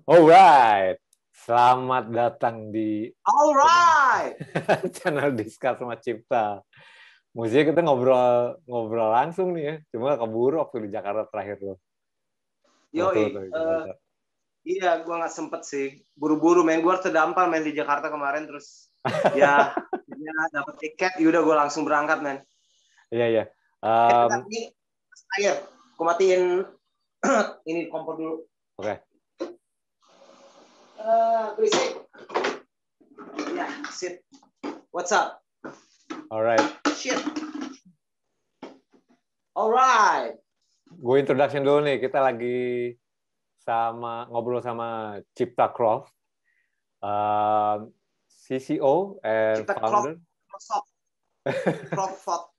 Alright, selamat datang di Alright. channel Discuss sama Cipta. Musiknya kita ngobrol langsung nih ya, cuma keburu waktu di Jakarta terakhir lo. Yoi, iya, gue nggak sempet sih. Buru-buru main, gue terdampar main di Jakarta kemarin, terus ya dapet tiket, yaudah gue langsung berangkat, men. Iya. Ini air, gue matiin ini kompor dulu. Oke. Berisik. Ya, sit. What's up? Alright. Shit. Alright. Gue introduction dulu nih, kita lagi ngobrol sama Cipta Croft, CCO and Cipta founder.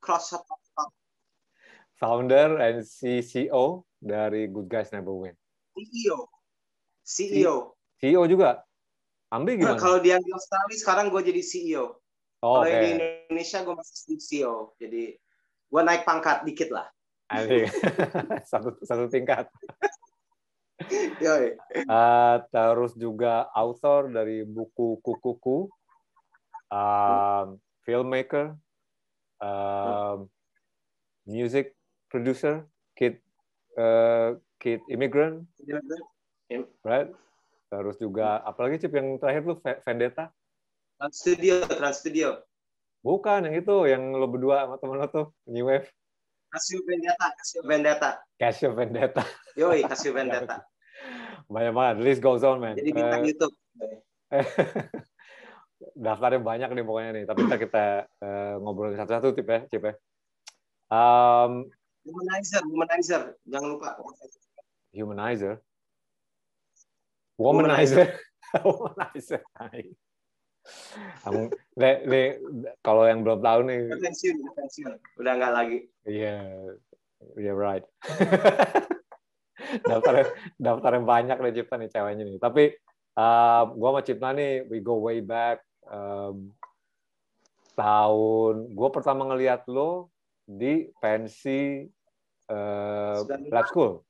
Croft. Founder and CCO dari Good Guys Never Win. CEO juga. Ambil gimana? Kalau di Australia sekarang gue jadi CEO. Oh, kalau di Indonesia gue masih CEO. Jadi gue naik pangkat dikit lah. Anjing. satu tingkat. Yoi. Terus juga author dari buku Kukuku, filmmaker, music producer, kid immigrant, right? Terus juga apalagi Cip yang terakhir tuh Vendetta? Trans Studio. Bukan yang itu, yang lo berdua sama temen lo tuh, New Wave. Casio Vendetta. Yoi, Casio Vendetta. Banyak banget, the list goes on, man. Jadi bintang YouTube. Daftarnya banyak nih pokoknya nih, tapi kita ngobrolin satu-satu Cip ya. Womanizer, jangan lupa. Womanizer. Kalau yang belum tahu nih. Pensiun. Udah nggak lagi. Iya, right. Daftarnya banyak nih Cipta nih ceweknya nih. Tapi gue sama Cipta nih, we go way back. Gue pertama ngeliat lo di pensi lab school.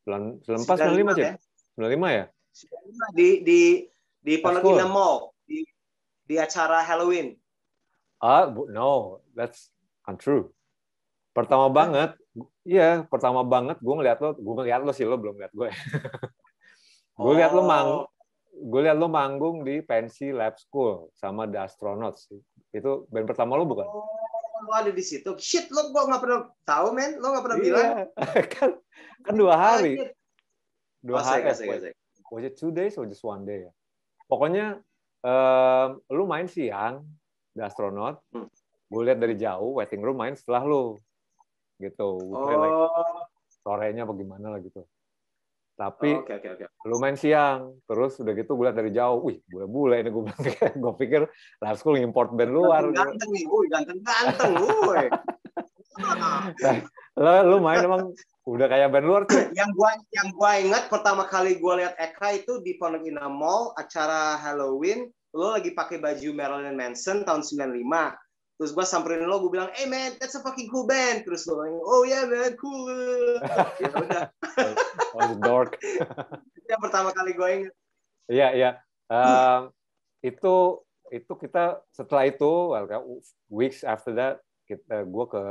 94, 95 Cip? 95 ya? Di Pondok Indah Mall. Di acara Halloween. No, that's untrue. Pertama banget gue ngeliat lo sih, lo belum lihat gue. Gue lihat lo manggung di pensi lab school sama The Astronauts. Itu band pertama lo bukan? Lo ada di situ. Shit, lo gue nggak pernah tahu, men. Lo nggak pernah bilang. kan 2 hari. 2 hari. Was it 2 days or just 1 day ya? Pokoknya lu main siang The Astronaut. Gue lihat dari jauh, waiting room main setelah lu. Gitu. Sorenya bagaimana lah gitu. Tapi lu main siang, terus udah gitu gue lihat dari jauh, wih bule-bule ini gue bilang, gue pikir lab school import band luar. Ganteng nih, ganteng, Lu main emang udah kayak band luar tuh. Yang gua ingat pertama kali gua lihat Eka itu di Pondok Indah Mall, acara Halloween, lo lagi pakai baju Marilyn Manson tahun 95. Terus gua samperin lo, gua bilang, "Hey man, that's a fucking cool band." Terus lo bilang, "Oh yeah man, cool." Ya udah. Oh, dork. Itu yang pertama kali gua ingat. Iya. Itu kita setelah itu, weeks after that, gue ke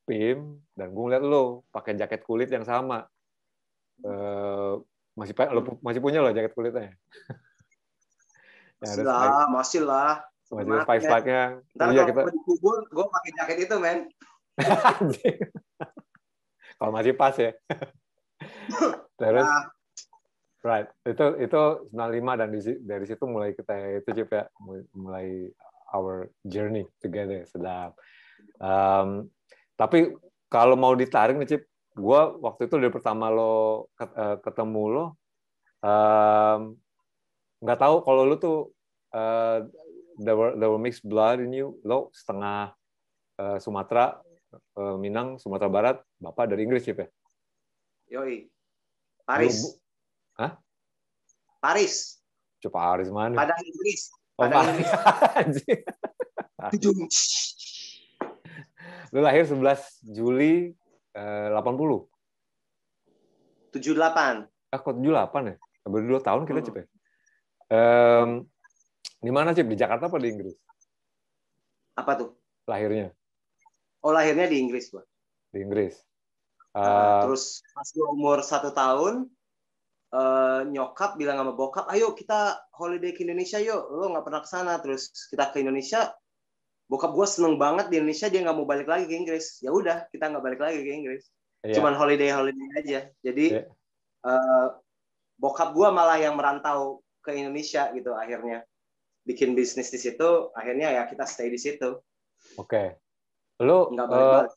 PIM dan gue ngeliat lo pakai jaket kulit yang sama. Masih punya lo jaket kulitnya? Masih lah. Masih ada slide-nya. Ntar kalau dikubur, gue pakai jaket itu, men. Kalau masih pas ya. Terus, right. Itu 95 dan dari situ mulai kita itu Cip ya, mulai our journey together. Sedap. Tapi kalau mau ditarik nih Cip, gue waktu itu dari pertama lo ketemu lo, nggak tahu kalau lo tuh there were mixed blood in you. Lo setengah Sumatera, Minang, Sumatera Barat, bapak dari Inggris Cip ya? Yoi. Paris. Hah? Paris. Coba Paris mana? Padang Inggris. Lu lahir 11 Juli 80. 78. Kok 78 ya? Baru 2 tahun kita, Cip ya. Di mana, Cip? Di Jakarta apa di Inggris? Apa tuh? Lahirnya. Oh, lahirnya di Inggris gua. Di Inggris. Terus pas gua umur 1 tahun, nyokap bilang sama bokap, ayo kita holiday ke Indonesia yuk. Lo nggak pernah ke sana. Terus kita ke Indonesia. Bokap gue seneng banget di Indonesia, dia nggak mau balik lagi ke Inggris. Ya udah, kita nggak balik lagi ke Inggris. Cuman holiday aja. Jadi bokap gue malah yang merantau ke Indonesia gitu akhirnya. Bikin bisnis di situ, akhirnya ya kita stay di situ. Oke. Lo nggak balik-balik.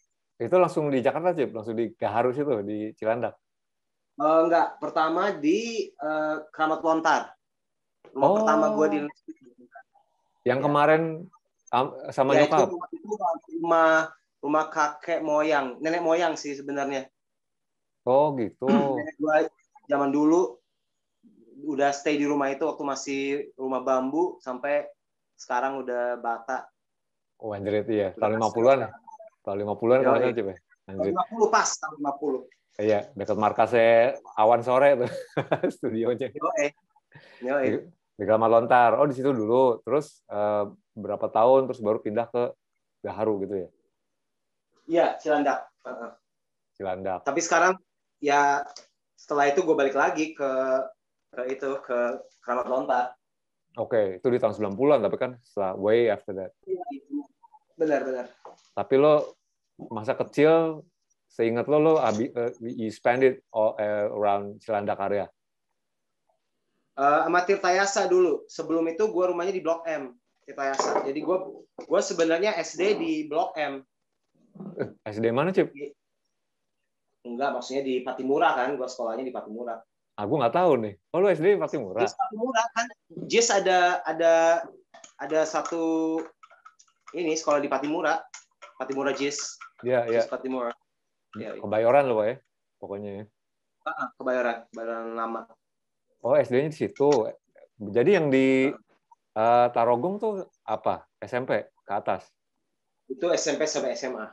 itu langsung di Jakarta, Cip? Langsung di Gaharu situ, di Cilandak? Enggak, pertama di Kramat Lontar. Rumah pertama gue di Indonesia. Yang kemarin sama nyokap? Itu rumah kakek moyang, nenek moyang sih sebenarnya. Oh gitu. Nenek gue zaman dulu udah stay di rumah itu waktu masih rumah bambu sampai sekarang udah bata. Oh anjir, iya. Tahun 50-an ya? Tahun 50-an kalau nggak, Cip ya? Tahun 50 pas, tahun 50. Iya, dekat markasnya Awan Sore tuh studionya. Di Kramat Lontar. Oh, di situ dulu. Terus berapa tahun terus baru pindah ke Gaharu gitu ya? Iya, Cilandak. Cilandak. Tapi sekarang ya setelah itu gue balik lagi ke Kramat Lontar. Oke, itu di tahun 90-an tapi kan setelah way after that. Iya, benar. Tapi lo masa kecil seingat lo you spend it all around Cilandak area. Sama Tirtayasa dulu. Sebelum itu gue rumahnya di Blok M, Tirtayasa. Jadi gue sebenarnya SD di Blok M. SD mana, Cip? Enggak, maksudnya di Patimura kan. Gue sekolahnya di Patimura. Aku nggak tahu nih. Oh, lu SD di Patimura? JIS Patimura kan. JIS ada satu ini sekolah di Patimura. Patimura JIS. Iya. JIS Patimura. Ya. Kebayoran lo ya, pokoknya ya. Kebayoran lama. Oh, SD-nya di situ. Jadi yang di Tarogong tuh apa? SMP ke atas? Itu SMP sampai SMA.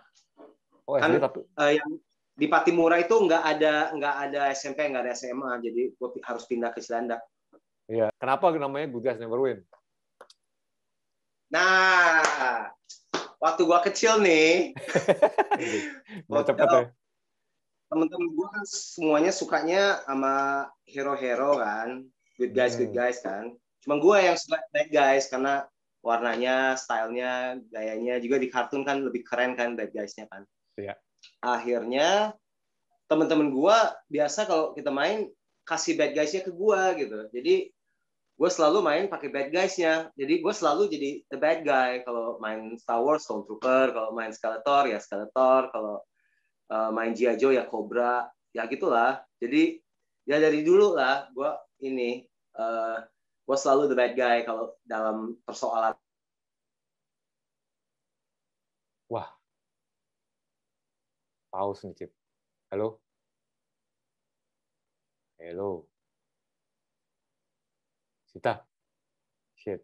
Oh, kan, SD tapi yang di Patimura itu nggak ada SMP, nggak ada SMA, jadi gue harus pindah ke Cilandak. Iya. Kenapa namanya Good Guys Never Win? Nah, waktu gue kecil nih, temen-temen gue kan semuanya sukanya sama hero-hero kan, good guys kan. Cuma gue yang suka bad guys karena warnanya, stylenya, gayanya juga di kartun kan lebih keren kan bad guys-nya kan. Iya. Akhirnya temen-temen gue biasa kalau kita main kasih bad guys-nya ke gue gitu. Jadi gue selalu main pakai bad guys-nya. Jadi gue selalu jadi the bad guy. Kalau main Star Wars, Stormtrooper. Kalau main Skeletor, ya Skeletor. Kalau main G.I. Joe, ya Cobra. Ya gitulah. Jadi ya dari dulu lah gue gue selalu the bad guy kalau dalam persoalan. Wah. Pause nih, Cip. Halo? Sita. Shit.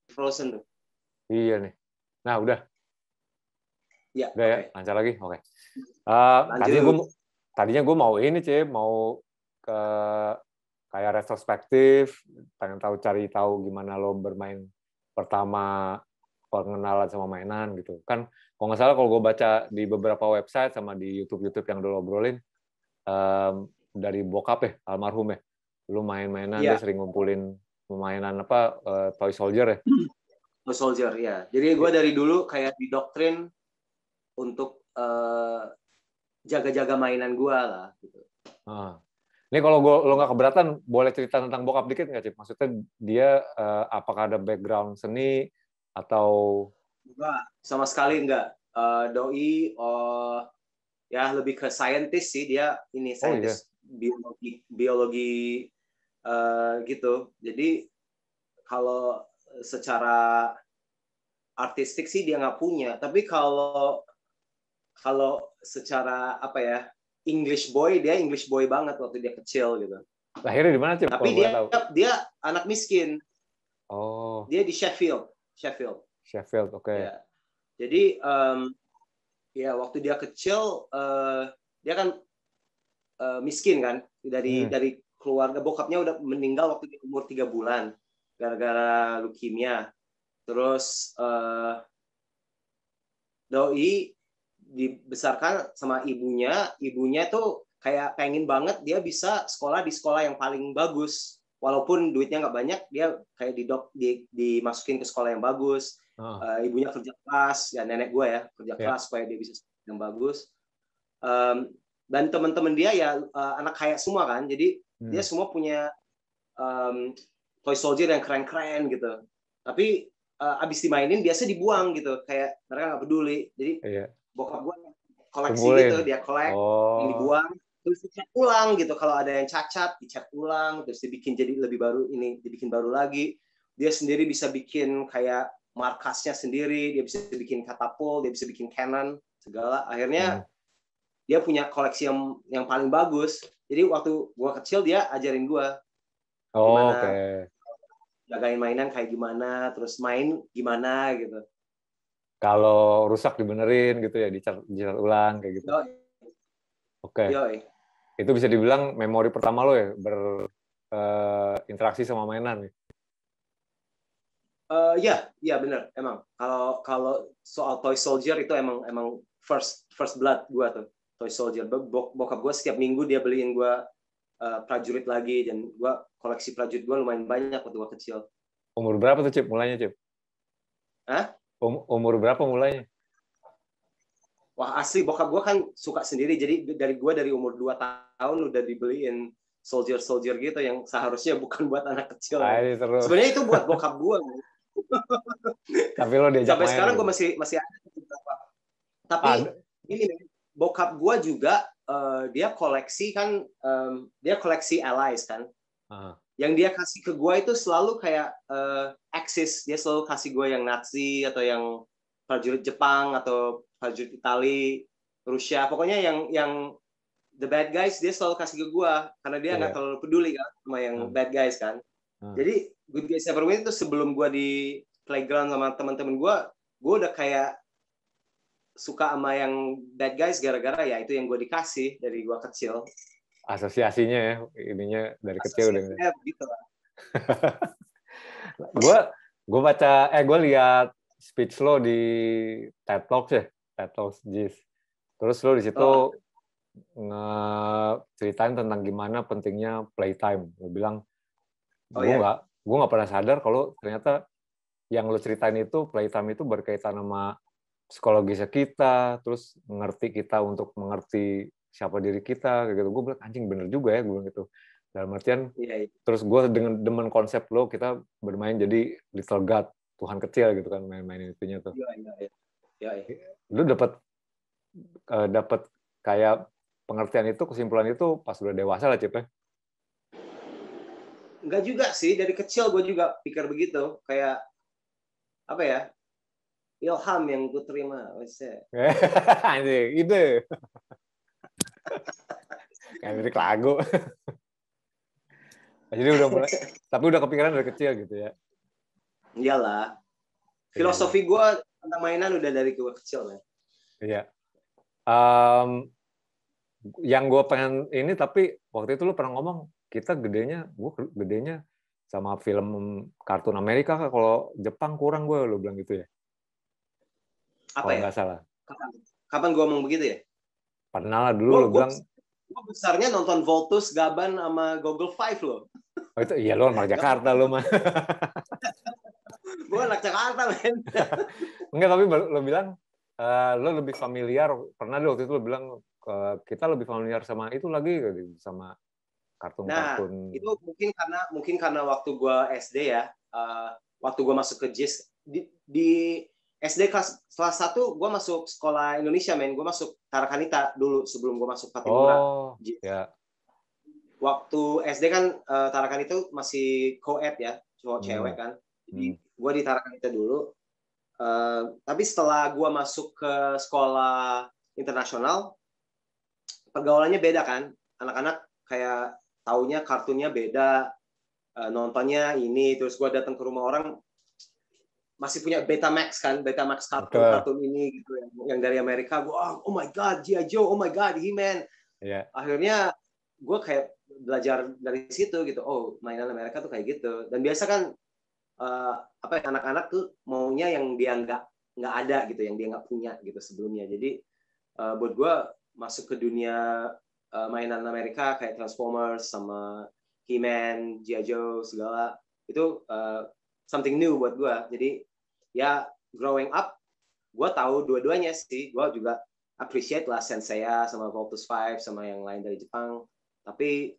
Frozen tuh. Iya nih. Nah, udah. Ya, udah ya, lancar lagi. Oke. Tadinya gue mau ini, Cip, mau ke kayak retrospektif, pengen cari tahu gimana lo bermain pertama, pengenalan sama mainan gitu. Kan kalau nggak salah kalau gue baca di beberapa website sama di YouTube yang dulu obrolin, dari bokap ya, almarhum ya, lu main-mainan, dia sering ngumpulin mainan apa, toy soldier ya? Toy soldier, ya. Jadi gue dari dulu kayak didoktrin untuk jaga-jaga mainan gue lah. Gitu. Ini kalau lo nggak keberatan, boleh cerita tentang bokap dikit nggak, Cip? Maksudnya dia apakah ada background seni atau? Enggak, sama sekali enggak. Doi, ya lebih ke scientist sih, dia ini scientist biologi gitu. Jadi kalau secara artistik sih dia nggak punya. Tapi kalau secara apa ya, English boy, dia English boy banget waktu dia kecil gitu. Lahirnya di mana, Cip? Tapi dia anak miskin. Oh. Dia di Sheffield, oke. Ya. Jadi ya waktu dia kecil dia kan miskin kan, dari keluarga. Bokapnya udah meninggal waktu di umur 3 bulan gara-gara leukemia. Terus doi dibesarkan sama ibunya tuh kayak pengen banget dia bisa sekolah di sekolah yang paling bagus, walaupun duitnya nggak banyak, dia kayak dimasukin ke sekolah yang bagus. Ibunya kerja keras, ya nenek gue ya kerja keras supaya dia bisa sekolah yang bagus. Dan teman-teman dia ya anak kaya semua kan, jadi dia semua punya toy soldier yang keren-keren gitu. Tapi abis dimainin biasa dibuang gitu, kayak mereka nggak peduli. Jadi bokap gue koleksi gitu, dia yang dibuang, terus dicat ulang gitu. Kalau ada yang cacat, dicat ulang, terus dibikin jadi lebih baru, ini dibikin baru lagi. Dia sendiri bisa bikin kayak markasnya sendiri, dia bisa bikin katapult, dia bisa bikin cannon, segala. Akhirnya dia punya koleksi yang paling bagus. Jadi waktu gue kecil dia ajarin gue gimana jagain mainan kayak gimana, terus main gimana gitu. Kalau rusak dibenerin gitu ya, dicat ulang kayak gitu. Oke. Itu bisa dibilang memori pertama lo ya berinteraksi sama mainan nih. Ya bener emang. Kalau soal toy soldier itu emang first blood gue tuh. Toy soldier. Bokap gue setiap minggu dia beliin gue prajurit lagi, dan gue koleksi prajurit gue lumayan banyak waktu gue kecil. Umur berapa tuh Cip mulainya Cip? Hah? Umur berapa mulainya? Wah asli bokap gue kan suka sendiri, jadi dari umur 2 tahun udah dibeliin soldier gitu yang seharusnya bukan buat anak kecil. Sebenarnya itu buat bokap gue. Tapi lo diajak sampai main sekarang gitu. gue masih ada. Tapi ini bokap gue juga dia koleksi kan, dia koleksi allies kan. Yang dia kasih ke gue itu selalu kayak Axis. Dia selalu kasih gue yang Nazi atau yang prajurit Jepang atau prajurit Itali, Rusia. Pokoknya yang the bad guys dia selalu kasih ke gue karena dia nggak terlalu peduli kan sama yang bad guys kan. Jadi Good Guys Never Win itu sebelum gue di playground sama teman-teman gue udah kayak suka sama yang bad guys gara-gara ya itu yang gue dikasih dari gue kecil. Asosiasinya ya, ininya dari kecil udah. Gitu lah. gue lihat speech lo di TED Talks ya, TED Talks JIS. Terus lo di situ ceritain tentang gimana pentingnya playtime. Lo bilang gue nggak pernah sadar kalau ternyata yang lo ceritain itu playtime itu berkaitan sama psikologisnya kita, terus mengerti kita untuk mengerti siapa diri kita, kayak gitu. Gue bilang anjing bener juga ya, gue bilang gitu. Dalam artian, terus gue dengan demen konsep lo, kita bermain jadi little god, Tuhan kecil gitu kan, main-mainin itunya tuh. Lu dapat kayak pengertian itu, kesimpulan itu pas udah dewasa lah, Cip ya? Enggak juga sih, dari kecil gue juga pikir begitu, kayak apa ya? Ilham yang gue terima, anjing, ide. Kayak lirik lagu. Jadi udah mulai, tapi udah kepikiran dari kecil gitu ya? Iyalah. Filosofi gue tentang mainan udah dari gue kecil ya. Iya. Yang gue pengen ini, tapi waktu itu lu pernah ngomong, gue gedenya sama film kartun Amerika, kalau Jepang kurang lu bilang gitu ya? Apa ya? Nggak salah. Kapan gue ngomong begitu ya? Pernah lah dulu lu bilang. Gue besarnya nonton Voltus, Gaban, sama Google 5 loh. Oh itu iya lu anak Jakarta lu mah. Gue anak Jakarta men. Enggak, tapi lu bilang lu lebih familiar. Pernah deh waktu itu lu bilang kita lebih familiar sama itu lagi sama kartun-kartun. Nah itu mungkin karena waktu gue SD ya, waktu gue masuk ke JIS di SD kelas 1 gue masuk sekolah Indonesia men, gue masuk Tarakanita dulu sebelum gue masuk Patimura. Ya. Waktu SD kan Tarakanita itu masih co-ed ya, cowok cewek kan. Jadi gue di Tarakanita dulu. Tapi setelah gue masuk ke sekolah internasional, pergaulannya beda kan. Anak-anak kayak taunya kartunnya beda, nontonnya ini, terus gue datang ke rumah orang masih punya Betamax kan, Betamax kartun ini gitu yang dari Amerika. Gue oh my god G.I. Joe, oh my god He-Man. Yeah. Akhirnya gue kayak belajar dari situ gitu. Oh, mainan Amerika tuh kayak gitu. Dan biasa kan anak-anak tuh maunya yang dia nggak ada gitu, yang dia nggak punya gitu sebelumnya. Jadi buat gue masuk ke dunia mainan Amerika kayak Transformers sama He-Man, G.I. Joe segala itu something new buat gue. Jadi ya growing up gue tahu dua-duanya sih. Gue juga appreciate lah Senseiya sama Voltus 5 sama yang lain dari Jepang. Tapi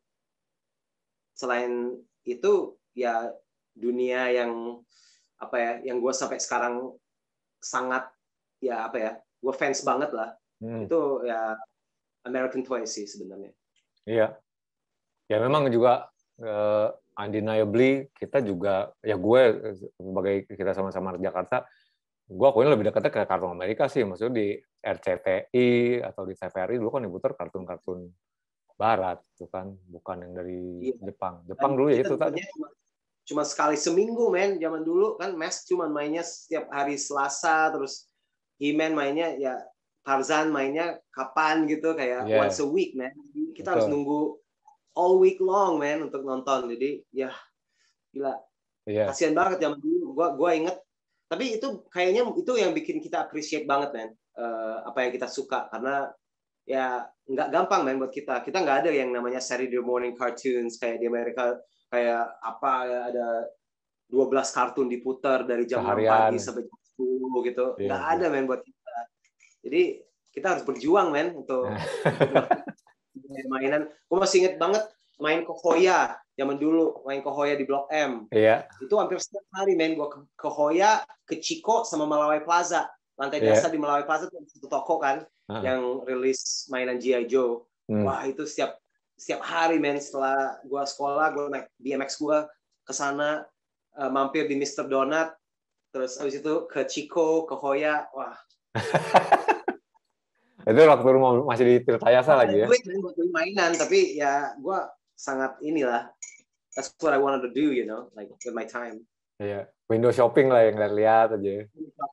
selain itu ya dunia yang apa ya, yang gue sampai sekarang sangat ya apa ya, gue fans banget lah. Itu ya American Toys sih sebenarnya. Iya. Ya memang juga undeniably kita juga, ya gue sebagai kita sama-sama di Jakarta, gue akuin lebih dekatnya ke kartun Amerika sih. Maksudnya di RCTI atau di TVRI dulu kan diputar kartun-kartun Barat, itu kan, bukan yang dari Jepang. Jepang dulu ya itu tadi. Cuma sekali seminggu, men. Zaman dulu kan Mask cuma mainnya setiap hari Selasa, terus He-Man mainnya ya Tarzan mainnya kapan gitu, kayak once a week, man. Kita harus nunggu all week long, man, untuk nonton. Jadi ya gila. Kasian banget zaman dulu. Gua inget. Tapi itu kayaknya itu yang bikin kita appreciate banget, man. Apa yang kita suka, karena ya nggak gampang, man, buat kita. Kita nggak ada yang namanya Saturday morning cartoons kayak di Amerika, kayak apa ya, ada 12 kartun diputar dari jam 6 pagi sampai jam 10 gitu. Nggak ada, man, buat kita. Jadi kita harus berjuang, man, untuk mainan. Gue masih inget banget main Kohoya zaman dulu, main Kohoya di Blok M. Itu hampir setiap hari, man, gue ke Kohoya, ke Chico sama Melawai Plaza. Lantai dasar di Melawai Plaza itu satu toko kan yang rilis mainan G.I. Joe. Wah, itu setiap hari, man, setelah gue sekolah, gue naik BMX gue ke sana, mampir di Mr. Donut, terus habis itu ke Chico, ke Hoya. Wah. Itu waktu lu masih di Tirtayasa lagi ya? Gue buat mainan, tapi ya gue sangat inilah. That's what I wanted to do, you know, like with my time. Iya, window shopping lah yang lihat aja.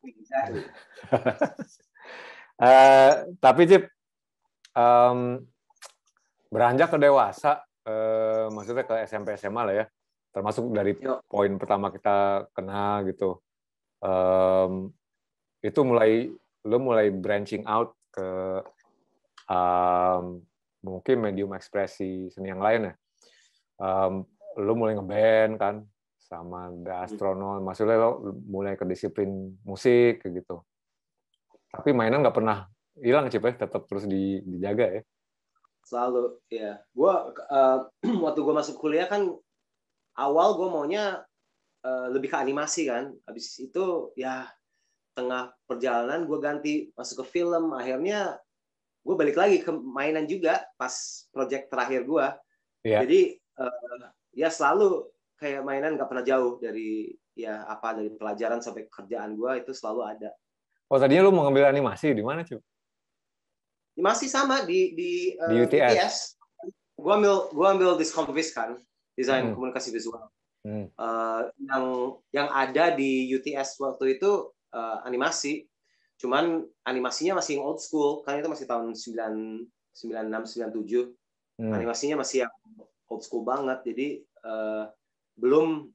Exactly. Tapi Cip, beranjak ke dewasa, maksudnya ke SMP SMA lah ya, termasuk dari poin pertama kita kena gitu, itu lo mulai branching out ke mungkin medium ekspresi seni yang lain ya. Lo mulai ngeband kan sama The Astronaut, maksudnya lo mulai ke disiplin musik gitu. Tapi mainan nggak pernah hilang, Cip, ya, tetap terus dijaga ya. Selalu, ya. Waktu gue masuk kuliah kan, awal gue maunya lebih ke animasi kan. Habis itu ya tengah perjalanan gue ganti masuk ke film. Akhirnya gue balik lagi ke mainan juga pas project terakhir gue. Jadi ya selalu kayak mainan nggak pernah jauh dari dari pelajaran sampai kerjaan gue, itu selalu ada. Oh, tadinya lu mau ngambil animasi di mana, Cip? Masih sama di UTS. Gua ambil Discovis kan, desain komunikasi visual. Yang ada di UTS waktu itu animasi. Cuman animasinya masih yang old school, kan itu masih tahun 96 97. Animasinya masih yang old school banget. Jadi belum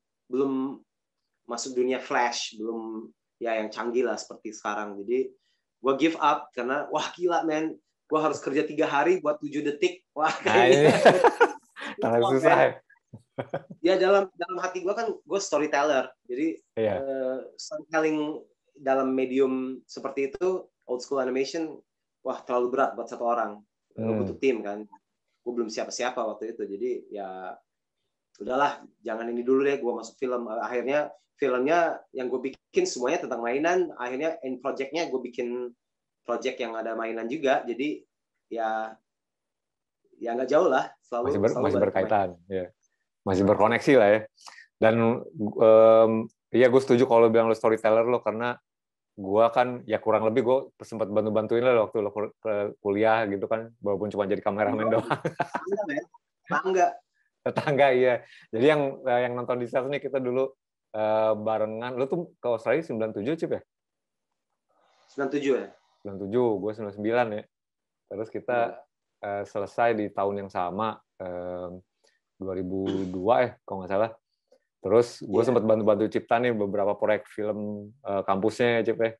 masuk dunia flash, belum ya yang canggih lah seperti sekarang. Jadi gue give up karena wah gila, man, gue harus kerja 3 hari buat 7 detik. Wah kayaknya sangat susah ya. Dalam hati gue kan gue storyteller, jadi storytelling dalam medium seperti itu, old school animation, wah terlalu berat buat satu orang. Lo butuh tim kan, gue belum siapa-siapa waktu itu. Jadi ya udahlah, jangan ini dulu deh, gue masuk film. Akhirnya filmnya yang gue bikin semuanya tentang mainan. Akhirnya end project-nya gue bikin project yang ada mainan juga. Jadi ya nggak jauh lah. Masih berkaitan. Ya. Masih berkoneksi lah ya. Dan ya gue setuju kalau lo bilang lo storyteller lo, karena gue kan ya kurang lebih gue sempat bantu-bantuin lo waktu lo kuliah gitu kan, walaupun cuma jadi kameramen doang. Tetangga, iya. Jadi yang nonton di sales nih, kita dulu barengan. Lu tuh ke Australia 97, Cip ya? 97 ya? 97, gue 99 ya. Terus kita selesai di tahun yang sama. 2002 kalau nggak salah. Terus gue sempat bantu-bantu Cipta nih beberapa proyek film kampusnya ya Cip ya.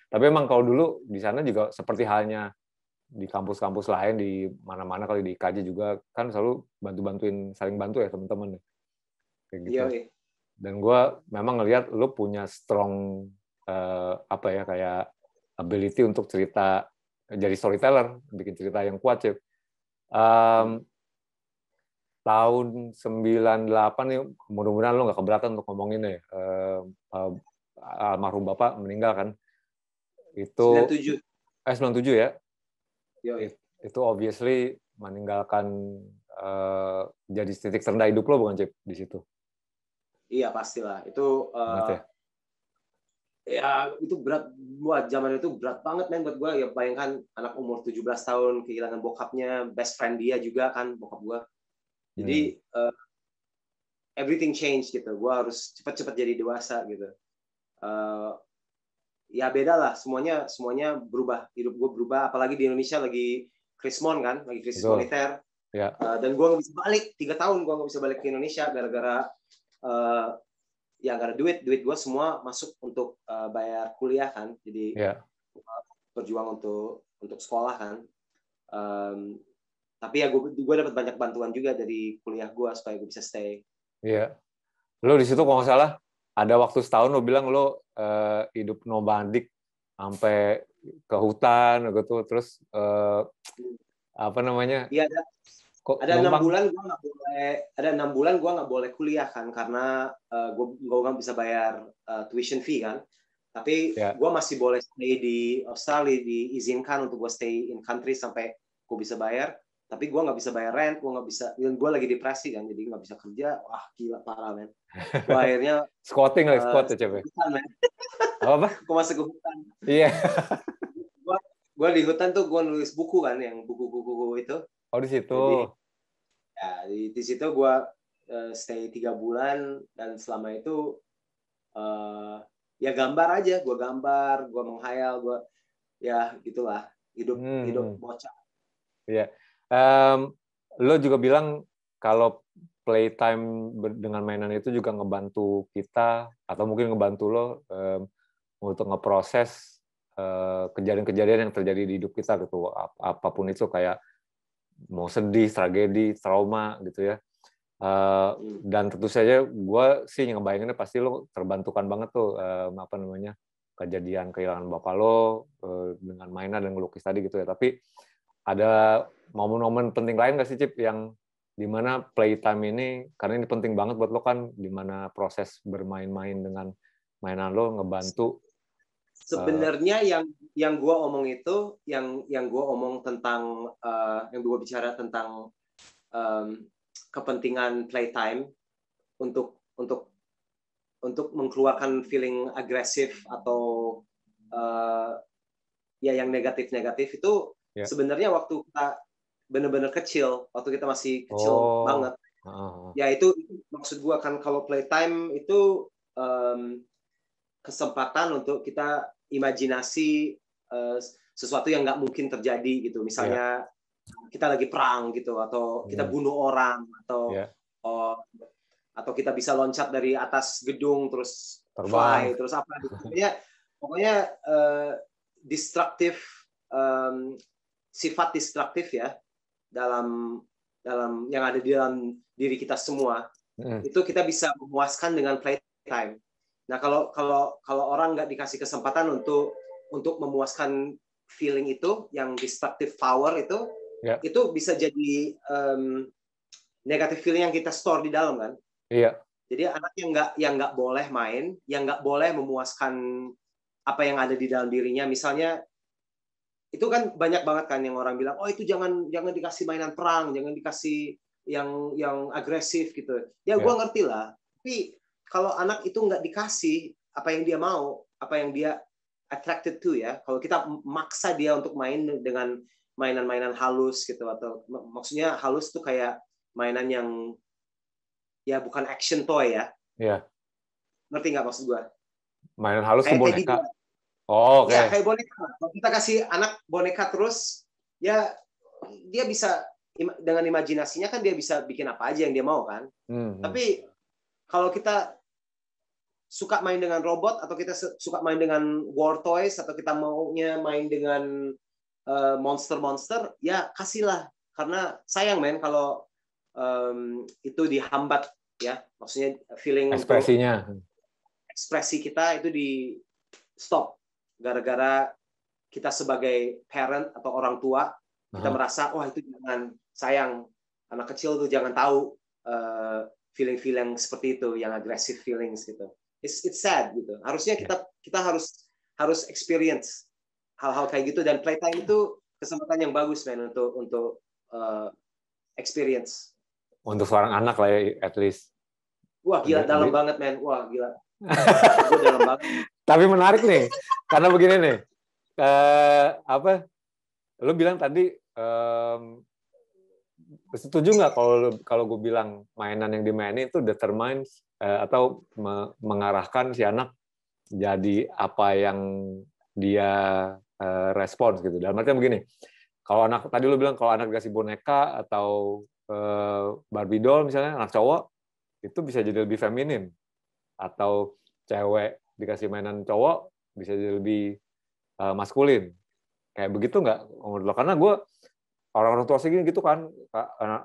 Tapi emang kalau dulu di sana juga seperti halnya di kampus-kampus lain di mana-mana, kali di IKJ juga kan selalu bantu-bantuin, saling bantu ya teman-teman kayak gitu. Iya. Dan gue memang ngelihat lu punya strong kayak ability untuk cerita, jadi storyteller, bikin cerita yang kuat Cip. Tahun 98 nih, mudah-mudahan lo nggak keberatan untuk ngomongin ya. Almarhum Bapak meninggal kan. Itu 97. 97 ya. Yoi. Itu obviously meninggalkan jadi titik terendah hidup lo bukan Cip di situ? Iya pastilah. Itu ya itu berat buat zaman itu, berat banget men buat gue. Ya bayangkan anak umur 17 tahun kehilangan bokapnya, best friend dia juga kan bokap gue. Jadi everything change gitu. Gue harus cepat-cepat jadi dewasa gitu. Ya beda lah. Semuanya berubah. Hidup gue berubah. Apalagi di Indonesia lagi krismon kan, lagi krisis moneter. Ya. Dan gue nggak bisa balik. 3 tahun gue nggak bisa balik ke Indonesia gara-gara gara duit gue semua masuk untuk bayar kuliah kan. Jadi berjuang untuk sekolah kan. Tapi ya gue dapat banyak bantuan juga dari kuliah gue supaya gue bisa stay. Iya. Lo di situ kalau nggak salah ada waktu setahun lo bilang lo hidup nomadik sampai ke hutan gitu, terus Iya ada 6 bulan gue nggak boleh. Ada 6 bulan gue nggak boleh kuliah kan karena gue nggak bisa bayar tuition fee kan. Tapi gue masih boleh stay di Australia, diizinkan untuk gue stay in country sampai gue bisa bayar. Tapi gue nggak bisa bayar rent, gue nggak bisa. Gue lagi depresi kan, jadi nggak bisa kerja. Wah gila parah men. Gue akhirnya squat ya Cep. Apa? Gue masuk ke hutan. Iya. Gue di hutan tuh gue nulis buku kan, yang buku-buku itu. Oh di situ. Jadi, di situ gue stay 3 bulan dan selama itu ya gambar aja. Gue gambar, gue menghayal, gue ya gitulah hidup bocah. Iya. Lo juga bilang kalau playtime dengan mainan itu juga ngebantu kita atau mungkin ngebantu lo untuk ngeproses kejadian-kejadian yang terjadi di hidup kita gitu, apapun itu, kayak mau sedih, tragedi, trauma gitu ya. Dan tentu saja gue sih ngebayanginnya pasti lo terbantukan banget tuh kejadian kehilangan bapak lo dengan mainan dan ngelukis tadi gitu ya. Tapi ada momen-momen penting lain nggak sih Cip yang dimana playtime ini, karena ini penting banget buat lo kan, dimana proses bermain-main dengan mainan lo ngebantu. Sebenarnya yang gue omong itu, yang gue omong tentang yang gue bicara tentang kepentingan playtime untuk mengeluarkan feeling agresif atau yang negatif itu sebenarnya waktu kita benar-benar kecil, waktu kita masih kecil banget. Ya itu maksud gue kan, kalau playtime itu kesempatan untuk kita imajinasi sesuatu yang nggak mungkin terjadi gitu. Misalnya kita lagi perang gitu, atau kita bunuh orang, atau kita bisa loncat dari atas gedung terus fly, terus apa gitu. Pokoknya destruktif, sifat destruktif ya dalam yang ada di dalam diri kita semua. Itu kita bisa memuaskan dengan playtime. Nah, kalau orang nggak dikasih kesempatan untuk memuaskan feeling itu, yang destructive power itu bisa jadi negative feeling yang kita store di dalam kan. Iya. Jadi anak yang nggak boleh main, yang nggak boleh memuaskan apa yang ada di dalam dirinya. Misalnya itu kan banyak banget kan yang orang bilang, oh itu jangan dikasih mainan perang, jangan dikasih yang agresif gitu. Ya gue ngerti lah. Tapi kalau anak itu nggak dikasih apa yang dia mau, apa yang dia attracted to ya, kalau kita maksa dia untuk main dengan mainan-mainan halus gitu, atau maksudnya halus tuh kayak mainan yang ya bukan action toy ya. Iya. Ngerti nggak maksud gue? Mainan halus tuh boneka. Oh, oke. Ya kayak boneka. Kalau kita kasih anak boneka terus, ya dia bisa dengan imajinasinya kan dia bisa bikin apa aja yang dia mau kan. Tapi kalau kita suka main dengan robot atau kita suka main dengan war toys atau kita maunya main dengan monster-monster, ya kasihlah. Karena sayang men kalau itu dihambat ya, maksudnya feeling ekspresi kita itu di stop gara-gara kita sebagai parent atau orang tua kita merasa wah itu jangan, sayang, anak kecil tuh jangan tahu feeling seperti itu, yang aggressive feelings gitu. It's sad gitu. Harusnya kita harus experience hal-hal kayak gitu, dan playtime itu kesempatan yang bagus men untuk experience. Untuk seorang anak lah ya, at least. Wah gila, dalam banget men. Wah gila. Dalam banget. Tapi menarik nih, karena begini nih. Lo bilang tadi setuju nggak kalau gue bilang mainan yang dimainin itu determines atau mengarahkan si anak jadi apa yang dia respons gitu. Dalam artinya begini, kalau anak tadi lo bilang kalau anak dikasih boneka atau Barbie doll misalnya, anak cowok itu bisa jadi lebih feminin, atau cewek dikasih mainan cowok bisa jadi lebih maskulin. Kayak begitu nggak menurut lo? Karena gue orang tua segini gitu kan,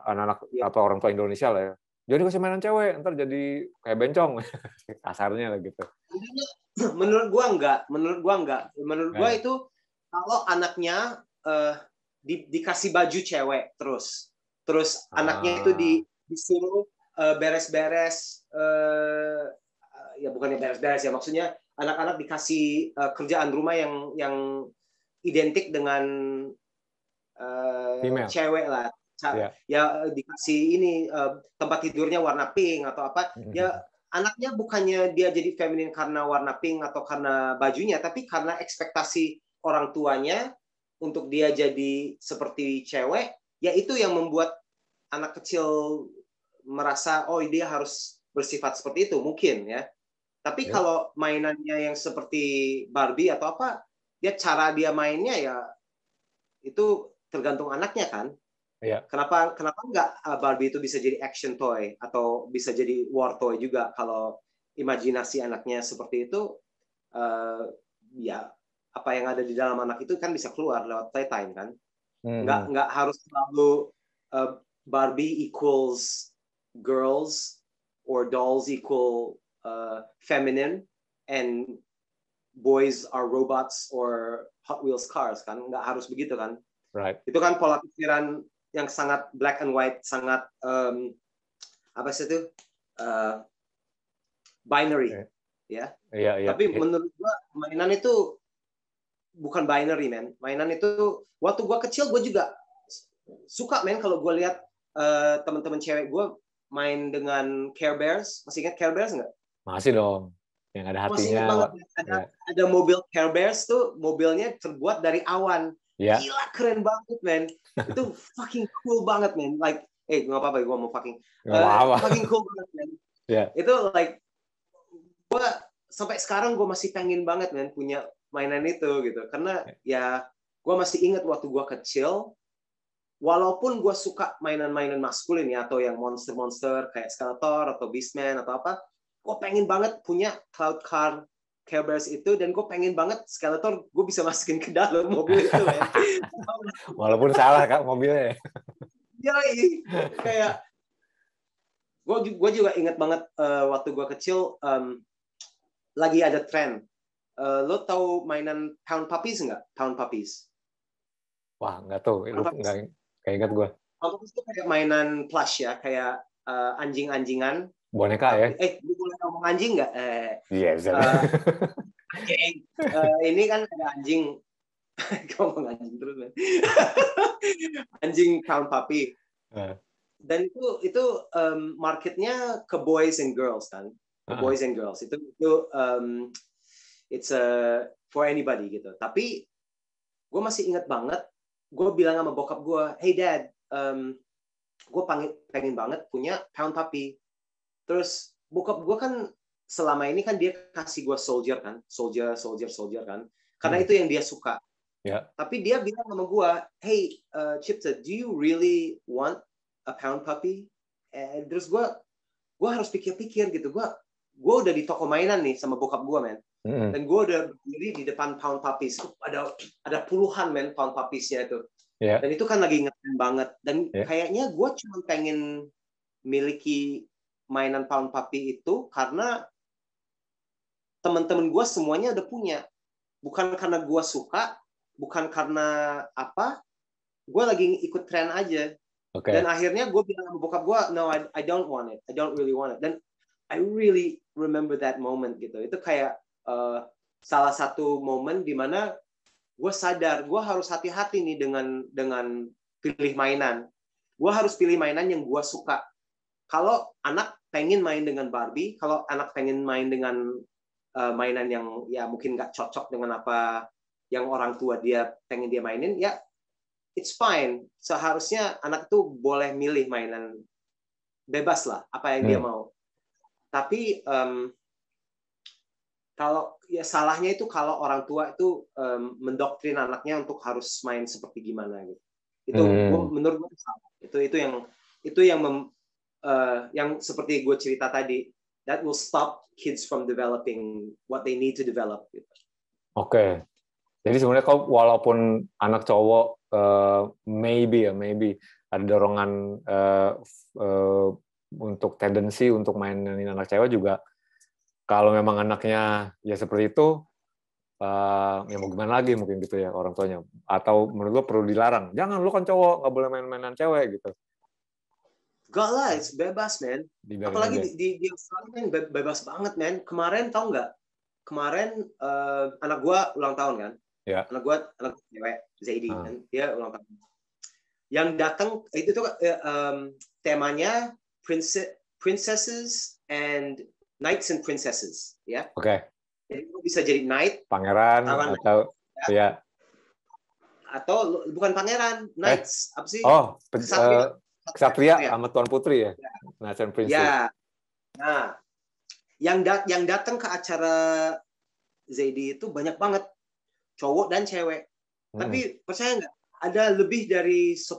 anak-anak apa orang tua Indonesia lah ya, jadi kasih mainan cewek ntar jadi kayak bencong kasarnya lah gitu. Menurut gua enggak. Menurut gua itu kalau anaknya dikasih baju cewek terus anaknya itu disuruh beres-beres, ya bukannya beres-beres ya, maksudnya anak-anak dikasih kerjaan rumah yang identik dengan cewek lah. Ya dikasih ini tempat tidurnya warna pink atau apa, ya anaknya bukannya dia jadi feminin karena warna pink atau karena bajunya, tapi karena ekspektasi orang tuanya untuk dia jadi seperti cewek, ya itu yang membuat anak kecil merasa oh dia harus bersifat seperti itu mungkin ya. Tapi kalau mainannya yang seperti Barbie atau apa, cara dia mainnya ya itu tergantung anaknya kan. Kenapa nggak Barbie itu bisa jadi action toy atau bisa jadi war toy juga, kalau imajinasi anaknya seperti itu, ya apa yang ada di dalam anak itu kan bisa keluar lewat playtime kan. Nggak harus selalu Barbie equals girls or dolls equal feminine and boys are robots or Hot Wheels cars kan, nggak harus begitu kan. Right. Itu kan pola pikiran yang sangat black and white, sangat apa sih itu binary, ya. Tapi menurut gua mainan itu bukan binary man. Mainan itu waktu gua kecil gua juga suka man kalau gua lihat teman-teman cewek gua main dengan Care Bears. Masih ingat Care Bears nggak? Masih dong. Yang ada hatinya. Ada mobil Care Bears tuh, mobilnya terbuat dari awan. Gila keren banget man. Itu fucking cool banget man. Like, nggak apa-apa gue mau fucking cool banget man. Itu like, gue sampai sekarang gue masih pengen banget man punya mainan itu gitu. Karena ya gue masih ingat waktu gue kecil, walaupun gue suka mainan-mainan maskulin ya, atau yang monster-monster kayak Skeletor atau Beastman atau apa, gue pengen banget punya Cloud Car Care Bears itu, dan gue pengen banget Skeletor gue bisa masukin ke dalam mobil itu ya. Walaupun salah kak mobilnya. Ya kayak gue juga ingat banget waktu gue kecil lagi ada tren. Lo tahu mainan Pound Puppies nggak? Pound Puppies. Wah nggak tahu, nggak ingat gue. Pound Puppies itu kayak mainan plush ya, kayak anjing-anjingan. Boneka ya? Boleh ngomong anjing nggak? Iya, bisa. Ini kan ada anjing. Ngomong anjing terus, man. Anjing Pound Puppy. Dan itu marketnya ke boys and girls kan. Boys and girls. Itu it's for anybody gitu. Tapi gue masih ingat banget, gue bilang sama bokap gue, hey dad, gue pengen banget punya Pound Puppy. Terus bokap gue kan selama ini kan dia kasih gue soldier kan, soldier kan, karena itu yang dia suka. Yeah. Tapi dia bilang sama gue, hey Cipta, do you really want a pound puppy? Terus gue harus pikir-pikir gitu. Gue udah di toko mainan nih sama bokap gue, man. Dan gue udah berdiri di depan pound puppies. Ada puluhan, man, pound puppies-nya itu. Yeah. Dan itu kan lagi ngetren banget. Dan kayaknya gue cuma pengen miliki mainan pound puppy itu karena teman-teman gue semuanya udah punya. Bukan karena gue suka, bukan karena apa, gue lagi ikut tren aja. Okay. Dan akhirnya gue bilang sama bokap gue, no, I don't want it. I don't really want it. Dan I really remember that moment gitu. Itu kayak salah satu momen di mana gue sadar gue harus hati-hati nih dengan pilih mainan. Gue harus pilih mainan yang gue suka. Kalau anak pengen main dengan Barbie, kalau anak pengen main dengan mainan yang ya mungkin nggak cocok dengan apa yang orang tua dia pengen dia mainin, ya it's fine. Seharusnya anak itu boleh milih mainan, bebas lah apa yang dia mau. Tapi kalau ya salahnya itu kalau orang tua itu mendoktrin anaknya untuk harus main seperti gimana gitu. Itu menurut gue salah. Itu yang seperti gue cerita tadi, that will stop kids from developing what they need to develop gitu. Oke. Jadi sebenarnya kau walaupun anak cowok maybe ada dorongan untuk tendensi untuk mainin anak cewek juga, kalau memang anaknya ya seperti itu, ya mau gimana lagi mungkin gitu ya orang tuanya. Atau menurut lo perlu dilarang, jangan, lu kan cowok nggak boleh main-mainan cewek gitu. Gak lah, it's bebas, man. Apalagi di Australia bebas banget, man. Kemarin tau nggak? Kemarin anak gue ulang tahun kan. Yeah. Anak cewek, Zaidi kan. Dia ulang tahun. Yang datang itu tuh temanya princesses and knights and princesses, ya. Oke. Jadi lu bisa jadi knight, pangeran atau ya. Atau bukan pangeran, knights. Apa sih? Oh, Ksatria sama Tuan Putri ya. Knights and princess. Ya. Nah, yang datang ke acara Zaidi itu banyak banget, cowok dan cewek. Tapi percaya nggak, ada lebih dari 10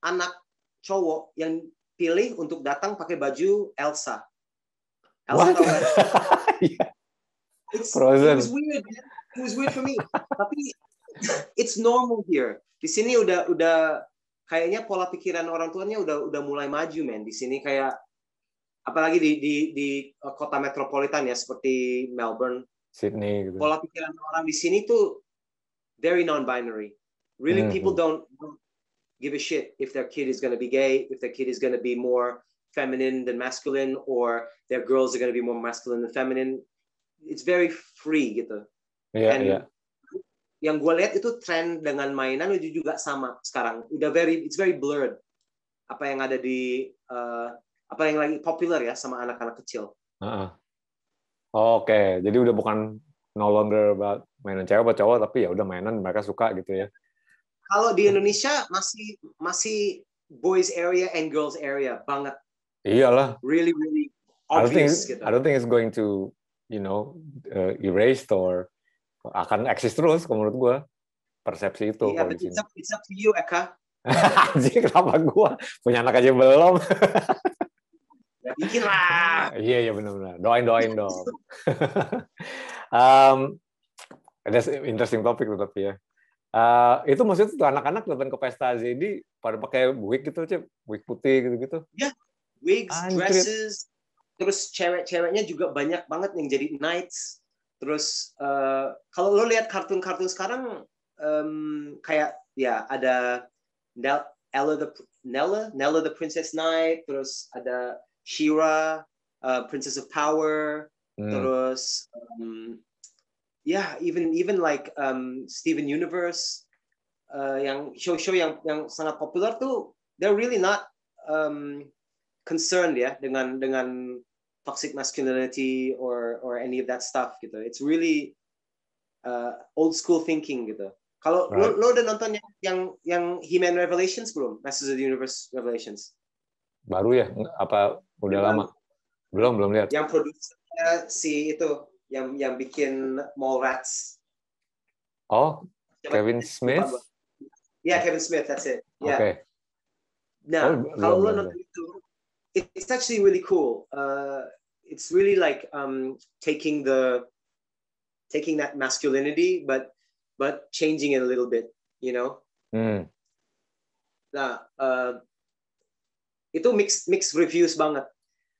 anak cowok yang pilih untuk datang pakai baju Elsa. Elsa tahu kan? It was weird, man. It was weird for me. Tapi it's normal here. Di sini udah kayaknya pola pikiran orang tuanya udah mulai maju, man. Di sini kayak apalagi di kota metropolitan ya seperti Melbourne, Sydney gitu. Pola pikiran orang di sini tuh very non-binary. Really, people don't give a shit if their kid is going to be gay, if their kid is going to be more feminine than masculine, or their girls are going to be more masculine than feminine. It's very free gitu. Yeah. Yang gue lihat itu tren dengan mainan itu juga sama sekarang. It's very blurred. Apa yang ada di apa yang lagi popular ya sama anak-anak kecil. Oke, jadi udah bukan no longer about mainan cewek atau cowok, tapi ya udah mainan mereka suka gitu ya. Kalau di Indonesia masih boys area and girls area banget. Iyalah. Really obvious I don't think it's going to, erased or akan eksis terus menurut gue persepsi itu. Iya, but it's up to you, Eka. Anjing, kenapa gue punya anak aja belum? Ya bikin lah. Iya benar-benar. Doain dong. That's interesting topic tuh tapi ya. Itu maksudnya tuh anak-anak datang ke pesta Zaidi pada pakai wig gitu, Cip, wig putih gitu-gitu. Ya, wigs, dresses. Terus cewek-ceweknya juga banyak banget yang jadi knights. Terus kalau lo lihat kartun-kartun sekarang kayak ya ada Nella the Princess Knight, terus ada She-Ra, Princess of Power, terus even like Steven Universe, yang show yang sangat populer tuh, they're really not concerned ya dengan toxic masculinity or any of that stuff gitu. It's really old school thinking gitu. Kalau lo udah nonton yang He-Man Revelations belum? Masters of the Universe Revelations. Baru ya? Apa udah lama? Belum lihat. Yang produsernya si itu yang bikin Mallrats. Oh, Kevin Smith. Yeah, Kevin Smith, that's it. Yeah. Okay. Nah, kalau lo nonton itu, it's actually really cool. It's really like taking that masculinity, but changing it a little bit, you know. Nah, itu mix reviews banget.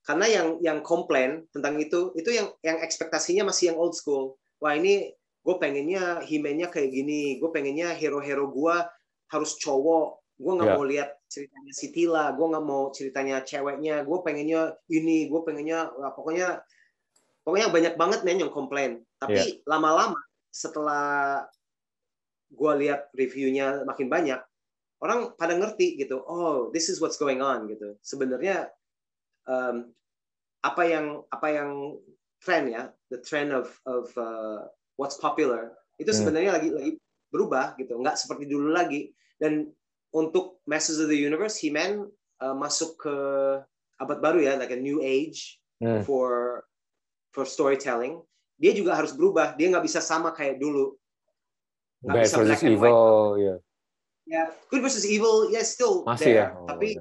Karena yang komplain tentang itu yang ekspektasinya masih yang old school. Wah, ini gue pengennya He-Man-nya kayak gini, gue pengennya hero-hero gue harus cowok, gue nggak mau lihat ceritanya si Tila, gue nggak mau ceritanya ceweknya, gue pengennya ini, gue pengennya pokoknya banyak banget men yang komplain. Tapi lama-lama setelah gue lihat reviewnya makin banyak, orang pada ngerti gitu, oh this is what's going on gitu. Sebenarnya apa yang trend ya, the trend of what's popular itu sebenarnya lagi berubah gitu, nggak seperti dulu lagi. Dan untuk Masters of the Universe, He-Man masuk ke abad baru ya, like a new age for storytelling. Dia juga harus berubah, dia nggak bisa sama kayak dulu. Nggak bisa black and white. Yeah, Good versus Evil, still masih there. Tapi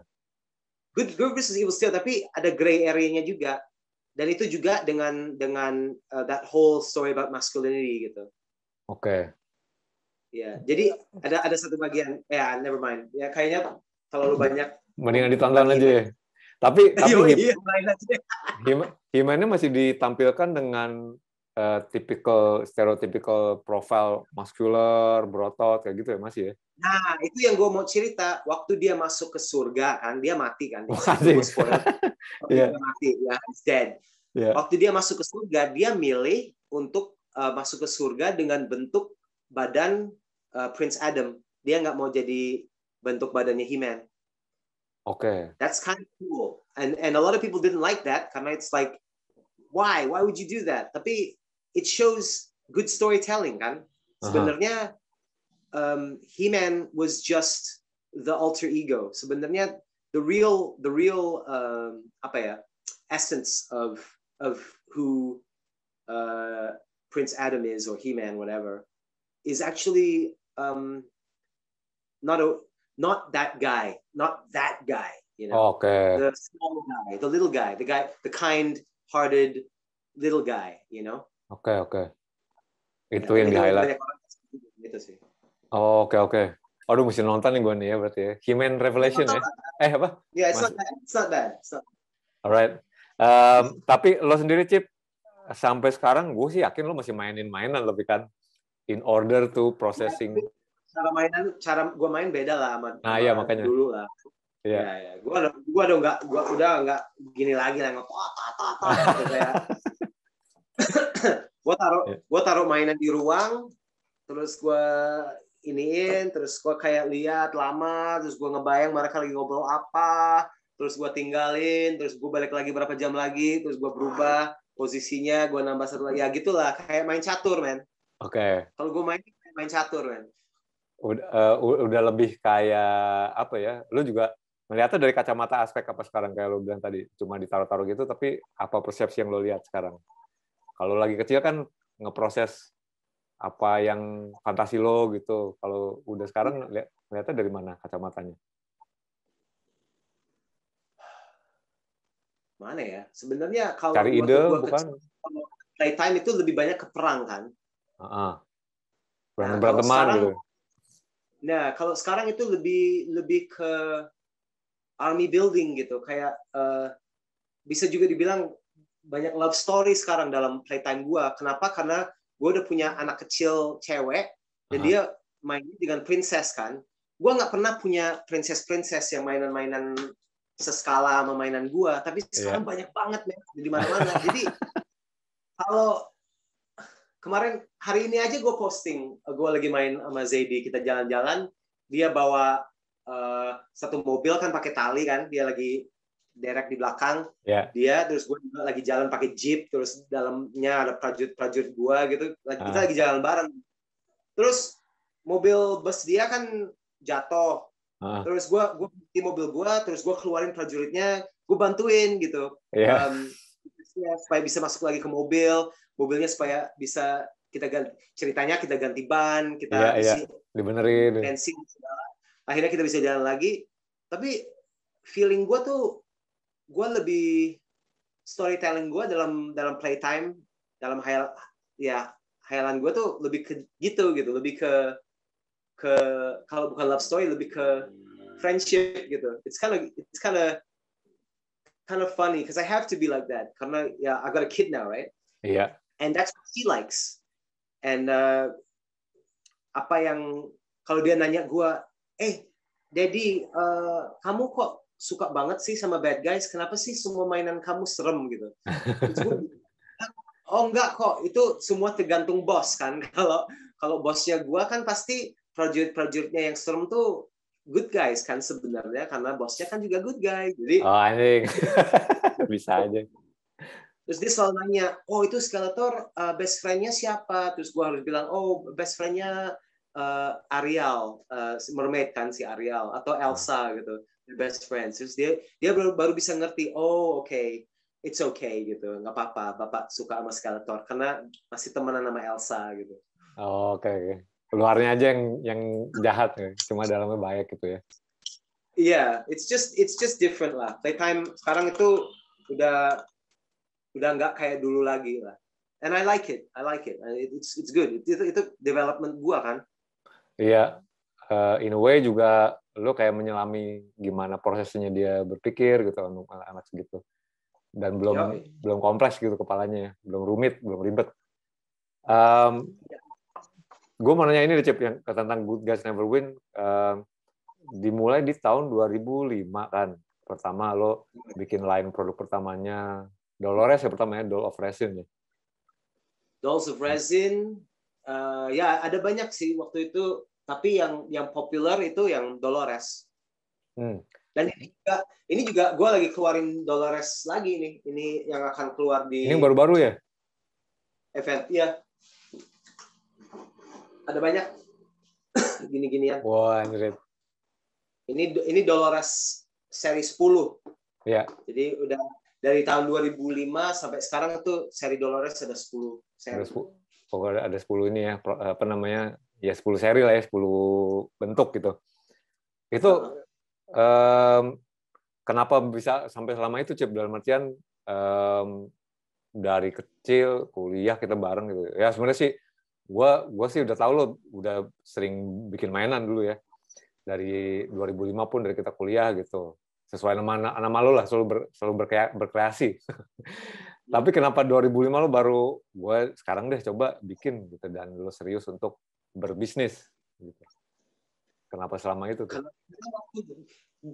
Good versus Evil still, tapi ada gray area-nya juga. Dan itu juga dengan that whole story about masculinity gitu. Oke. Ya, jadi ada satu bagian, never mind. Ya kayaknya kalau lu banyak mendingan ditonton aja ya. Tapi He-Man-nya masih ditampilkan dengan stereotypical profile muscular, berotot kayak gitu ya masih ya. Nah, itu yang gue mau cerita. Waktu dia masuk ke surga kan, dia mati kan. Dia mati, ya, he's dead. Yeah. Waktu dia masuk ke surga, dia milih untuk masuk ke surga dengan bentuk badan Prince Adam. Dia nggak mau jadi bentuk badannya He-Man. Okay. That's kind of cool. And a lot of people didn't like that karena it's like, why would you do that? Tapi it shows good storytelling kan. Sebenarnya He-Man was just the alter ego. Sebenarnya the real essence of who Prince Adam is, or He-Man, whatever, is actually not that guy, you know. Okay. The small guy, the little guy, the kind-hearted little guy, you know. Okay. Itu yang di-highlight. Gitu sih. Oke. Aduh, mesti nonton nih gue nih ya berarti ya. He-Man Revelation ya? Apa? Yeah, it's not bad. Alright. Tapi lo sendiri, Cip, sampai sekarang gue sih yakin lo masih mainan lebih kan? In order to processing. Cara gue main beda lah sama makanya. dulu lah. Iya. Gue udah nggak gini lagi lah, gitu kayak. Gue taruh mainan di ruang, terus gue terus gue kayak lihat lama, terus gue ngebayang mereka lagi ngobrol apa, terus gue tinggalin, terus gue balik lagi berapa jam lagi, terus gue berubah posisinya, gue nambah satu lagi, ya gitulah, kayak main catur, men. Oke. Kalau gue main catur, men. Udah lebih kayak apa ya? Lu juga melihatnya dari kacamata aspek apa sekarang kayak lu bilang tadi, cuma ditaruh-taruh gitu, tapi apa persepsi yang lo lihat sekarang? Kalau lagi kecil kan ngeproses apa yang fantasi lo gitu. Kalau udah sekarang lihatnya dari mana kacamatanya? Mana ya? Sebenarnya kalau cari ide bukan? Playtime itu lebih banyak ke perang kan? Beranteman gitu. Nah, kalau sekarang itu lebih ke army building gitu, kayak bisa juga dibilang banyak love story sekarang dalam Playtime gua. Kenapa? Karena gue udah punya anak kecil cewek dan dia main dengan princess kan. Gue nggak pernah punya princess yang mainan-mainan seskala sama mainan gue, tapi sekarang banyak banget di mana-mana. Jadi kalau kemarin hari ini aja gue posting, gue lagi main sama Zaidi, kita jalan-jalan, dia bawa satu mobil kan pakai tali kan, dia lagi derek di belakang, dia, terus gue juga lagi jalan pakai jeep, terus dalamnya ada prajurit gue gitu, kita lagi jalan bareng. Terus mobil bus dia kan jatuh, terus gue di mobil gue, terus gue keluarin prajuritnya, gue bantuin gitu, supaya bisa masuk lagi ke mobilnya supaya bisa ceritanya kita ganti ban, kita dibenerin, bensin, akhirnya kita bisa jalan lagi. Tapi feeling gue tuh, gue lebih storytelling gue dalam playtime, dalam hayalan gue tuh lebih ke gitu, lebih ke kalau bukan love story lebih ke friendship gitu. It's kind of funny because I have to be like that karena I got a kid now, right? Yeah. And that's what he likes. And apa yang kalau dia nanya gue, Daddy, kamu kok suka banget sih sama bad guys? Kenapa sih semua mainan kamu serem gitu? Oh enggak kok, itu semua tergantung bos kan. Kalau bosnya gue kan pasti prajurit-prajuritnya yang serem tuh good guys kan sebenarnya, karena bosnya kan juga good guy. Jadi anjing. Bisa aja. Terus dia selalu nanya, itu Skeletor best friend-nya siapa? Terus gue harus bilang, best friend-nya Ariel, mermaid kan si Ariel, atau Elsa gitu, best friends. Terus dia baru bisa ngerti, okay, it's okay gitu, nggak apa-apa, bapak suka sama Skeletor karena masih temenan sama Elsa gitu. Oke. Luarnya aja yang jahat ya, cuma dalamnya baik gitu ya. Iya, it's just different lah. Playtime sekarang itu udah nggak kayak dulu lagi lah. And I like it. It's good. Itu development gua kan. Iya, in a way juga lo kayak menyelami gimana prosesnya dia berpikir gitu untuk anak segitu, dan belum kompleks gitu kepalanya, belum rumit, belum ribet. Gue mau nanya ini Cip, yang tentang Good Guys Never Win, dimulai di tahun 2005 kan, pertama lo bikin line produk pertamanya Dolores ya, pertamanya Doll of Resin ya. Dolls of Resin, ada banyak sih waktu itu, tapi yang populer itu yang Dolores. Dan ini juga gue lagi keluarin Dolores lagi nih, ini yang akan keluar di. Ini baru-baru ya? Event, ya. Ada banyak gini-ginian. Wah, anjir. Ini Dolores seri 10. Ya. Jadi udah dari tahun 2005 sampai sekarang itu seri Dolores ada 10 seri. Pokoknya ada 10 ini ya, apa namanya, ya 10 seri lah ya, 10 bentuk gitu. Itu kenapa bisa sampai selama itu, Cip? Dalam artian dari kecil, kuliah kita bareng gitu. Ya sebenarnya sih, gue sih udah tahu lo udah sering bikin mainan dulu ya. Dari 2005 pun dari kita kuliah gitu. Sesuai nama lo lah, selalu berkreasi. Tapi kenapa 2005 lo baru, gue sekarang deh coba bikin gitu, dan lo serius untuk berbisnis gitu. Kenapa selama itu tuh?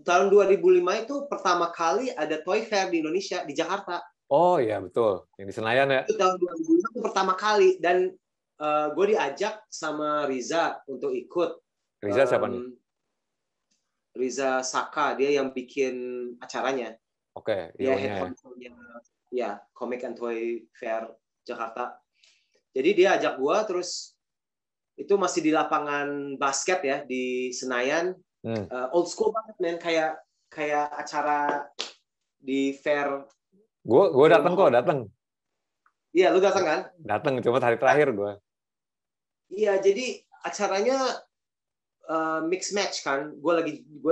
Tahun 2005 itu pertama kali ada Toy Fair di Indonesia, di Jakarta. Oh iya betul, yang di Senayan ya. Itu tahun 2005 itu pertama kali, dan gue diajak sama Riza untuk ikut. Riza siapa nih? Riza Saka, dia yang bikin acaranya. Oke, dia head ya, Comic and Toy Fair Jakarta. Jadi dia ajak gue, terus itu masih di lapangan basket ya di Senayan. Old school banget, men, kayak acara di fair. Gue datang. Iya, lu datang kan? Datang, cuma hari terakhir gue. Iya, jadi acaranya mix match kan. Gue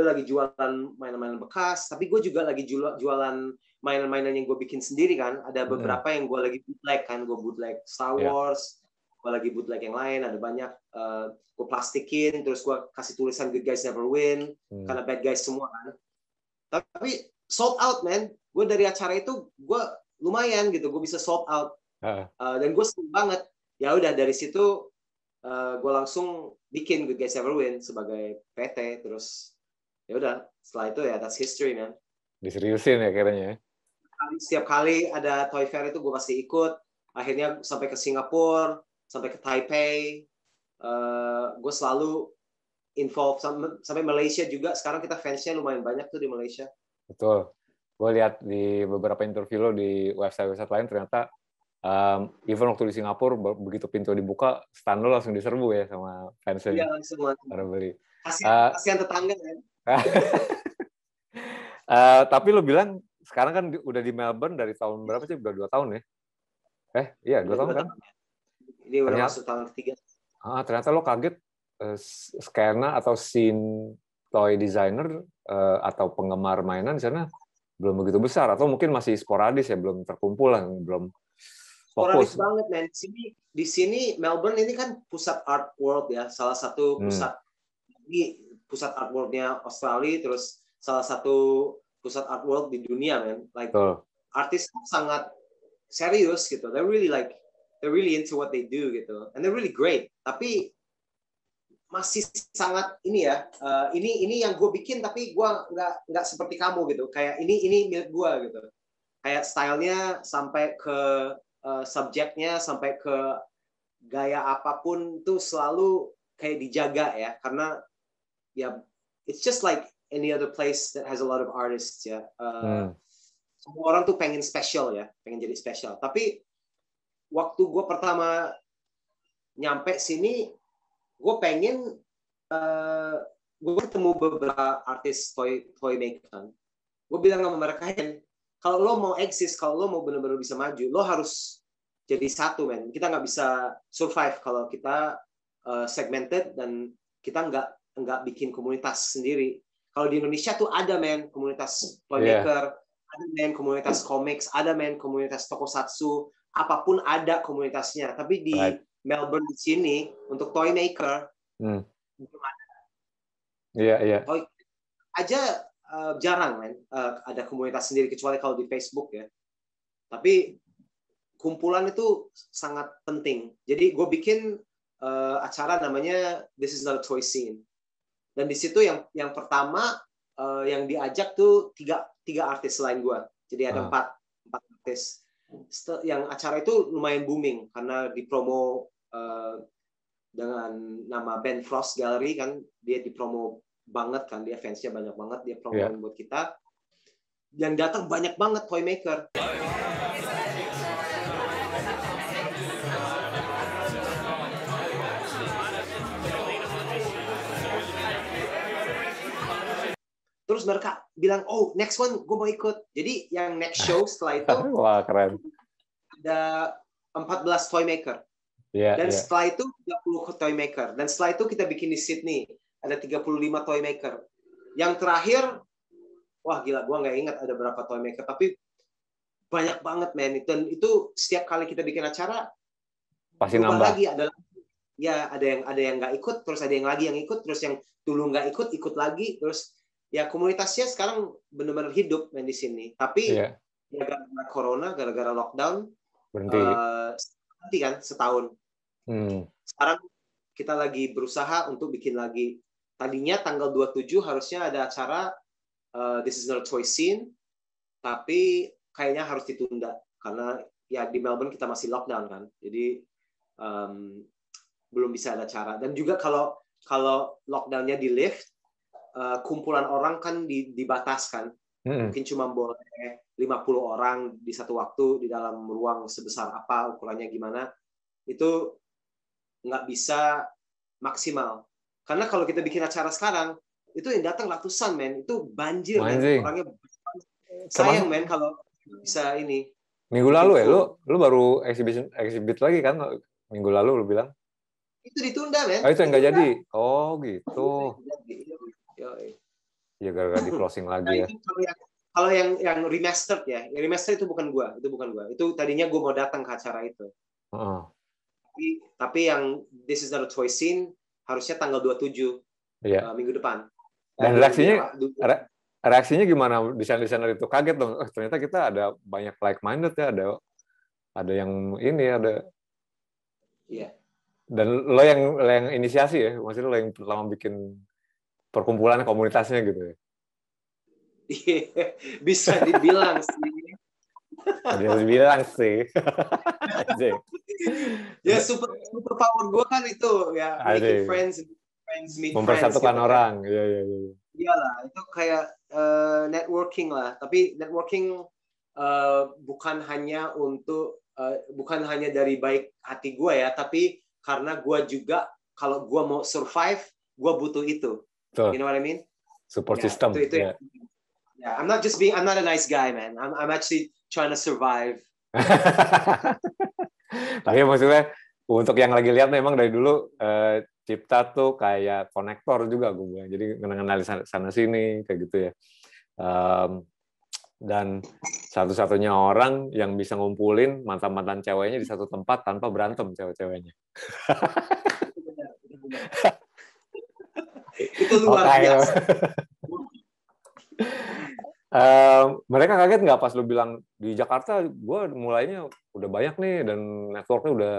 lagi jualan mainan-mainan bekas, tapi gue juga lagi jualan mainan-mainan yang gue bikin sendiri kan. Ada beberapa yang gue lagi bootleg kan. Gue bootleg Star Wars, gue lagi bootleg yang lain. Ada banyak. Gue plastikin, terus gue kasih tulisan Good Guys Never Win, karena bad guys semua kan. Tapi sold out, man. Gue dari acara itu gue lumayan gitu. Gue bisa sold out. Dan gue seneng banget. Ya udah, dari situ gue langsung bikin Good Guys Never Win sebagai PT. Terus ya udah, setelah itu ya that's history, man. Diseriusin ya kayaknya. Setiap kali ada Toy Fair itu gue pasti ikut. Akhirnya sampai ke Singapura, sampai ke Taipei. Gue selalu involved sampai Malaysia juga. Sekarang kita fansnya lumayan banyak tuh di Malaysia. Betul. Gue lihat di beberapa interview lo di website lain, ternyata even waktu di Singapura, begitu pintu dibuka, stand lo langsung diserbu ya sama fansnya. Iya, langsung. Para beli. Kasihan tetangga kan. Tapi lo bilang sekarang kan udah di Melbourne dari tahun berapa sih? Udah 2 tahun ya? Iya, 2 tahun kan? Ini udah masuk tahun ketiga. Ternyata lo kaget skena atau scene toy designer atau penggemar mainan di sana belum begitu besar, atau mungkin masih sporadis ya, belum terkumpul lah, belum fokus. Sporadis banget, man. Di sini Melbourne ini kan pusat art world ya, salah satu pusat art world-nya Australia, terus salah satu pusat art world di dunia, man. Like artis sangat serius gitu. They're really into what they do gitu, and they're really great. Tapi masih sangat ini ya, ini yang gue bikin tapi gue nggak seperti kamu gitu. Kayak ini milik gue gitu. Kayak stylenya sampai ke subjeknya, sampai ke gaya apapun tuh selalu kayak dijaga ya, karena ya it's just like any other place that has a lot of artists ya. Semua orang tuh pengen special ya, pengen jadi special. Tapi waktu gue pertama nyampe sini, gue pengen gue ketemu beberapa artis toy maker kan. Gue bilang sama mereka, kalau lo mau eksis, kalau lo mau benar-benar bisa maju, lo harus jadi satu, man. Kita nggak bisa survive kalau kita segmented dan kita nggak bikin komunitas sendiri. Kalau di Indonesia tuh ada, man, komunitas toy maker, ada, man, komunitas comics, ada, man, komunitas tokusatsu, apapun ada komunitasnya. Tapi di Melbourne di sini untuk toy maker belum ada. Iya. Toy aja jarang, man, ada komunitas sendiri, kecuali kalau di Facebook ya. Tapi kumpulan itu sangat penting. Jadi gue bikin acara namanya This is not a toy scene. Dan di situ yang pertama yang diajak tuh tiga artis selain gue. Jadi ada empat artis. Yang acara itu lumayan booming karena dipromo dengan nama Ben Frost Gallery kan, dia dipromo banget kan, dia fansnya banyak banget, dia promoin buat kita. Yang datang banyak banget toy maker. Terus mereka bilang, oh next one gue mau ikut. Jadi yang next show setelah itu, wah keren, ada 14 toy maker. Dan setelah itu 30 toy maker. Dan setelah itu kita bikin di Sydney, ada 35 toy maker. Yang terakhir, wah gila, gue nggak ingat ada berapa toy maker, tapi banyak banget, man. Dan itu setiap kali kita bikin acara, pasti nambah lagi. Ada yang nggak ikut, terus ada yang lagi yang ikut, terus yang dulu nggak ikut lagi, terus ya komunitasnya sekarang benar-benar hidup, man, di sini. Tapi gara-gara corona, gara-gara lockdown, berhenti kan setahun. Sekarang kita lagi berusaha untuk bikin lagi. Tadinya tanggal 27 harusnya ada acara This is not a toy scene, tapi kayaknya harus ditunda karena ya di Melbourne kita masih lockdown kan. Jadi belum bisa ada acara. Dan juga kalau lockdownnya di lift, kumpulan orang kan dibataskan. Mungkin cuma boleh 50 orang di satu waktu di dalam ruang sebesar apa, ukurannya gimana. Itu nggak bisa maksimal. Karena kalau kita bikin acara sekarang, itu yang datang ratusan, men. Itu banjir, men. Orangnya sayang, men, kalau bisa ini. Minggu lalu ya, lu baru exhibit lagi kan? Minggu lalu lu bilang? Itu ditunda, men. Oh, itu yang nggak jadi? Oh, gitu. Ya gara-gara di closing lagi ya. Kalau yang remastered ya, remastered itu bukan gua. Itu tadinya gua mau datang ke acara itu. Tapi yang This is not a toy scene harusnya tanggal 27 minggu depan. Dan reaksinya gimana desainer itu? Kaget dong. Oh, ternyata kita ada banyak like-minded ya, ada yang ini ada. Iya. Dan lo yang inisiasi ya, maksudnya lo yang pertama bikin perkumpulan komunitasnya gitu ya. Bisa dibilang sih. Ya super power gue kan itu ya, making friends meet mempersatukan friends, orang. Gitu, kan. Iyalah, itu kayak networking lah. Tapi networking bukan hanya dari baik hati gue ya, tapi karena gue juga kalau gue mau survive, gue butuh itu. You know what I mean? Support system. Itu. Yeah, I'm not a nice guy, man. I'm actually trying to survive. Tapi maksudnya Untuk yang lagi lihat memang dari dulu Cipta tuh kayak konektor juga gue bilang. Jadi mengenali sana sini kayak gitu ya. Dan satu-satunya orang yang bisa ngumpulin mantan-mantan ceweknya di satu tempat tanpa berantem cewek-ceweknya. Itu luar biasa. Mereka kaget nggak pas lu bilang di Jakarta gue mulainya udah banyak nih dan networknya udah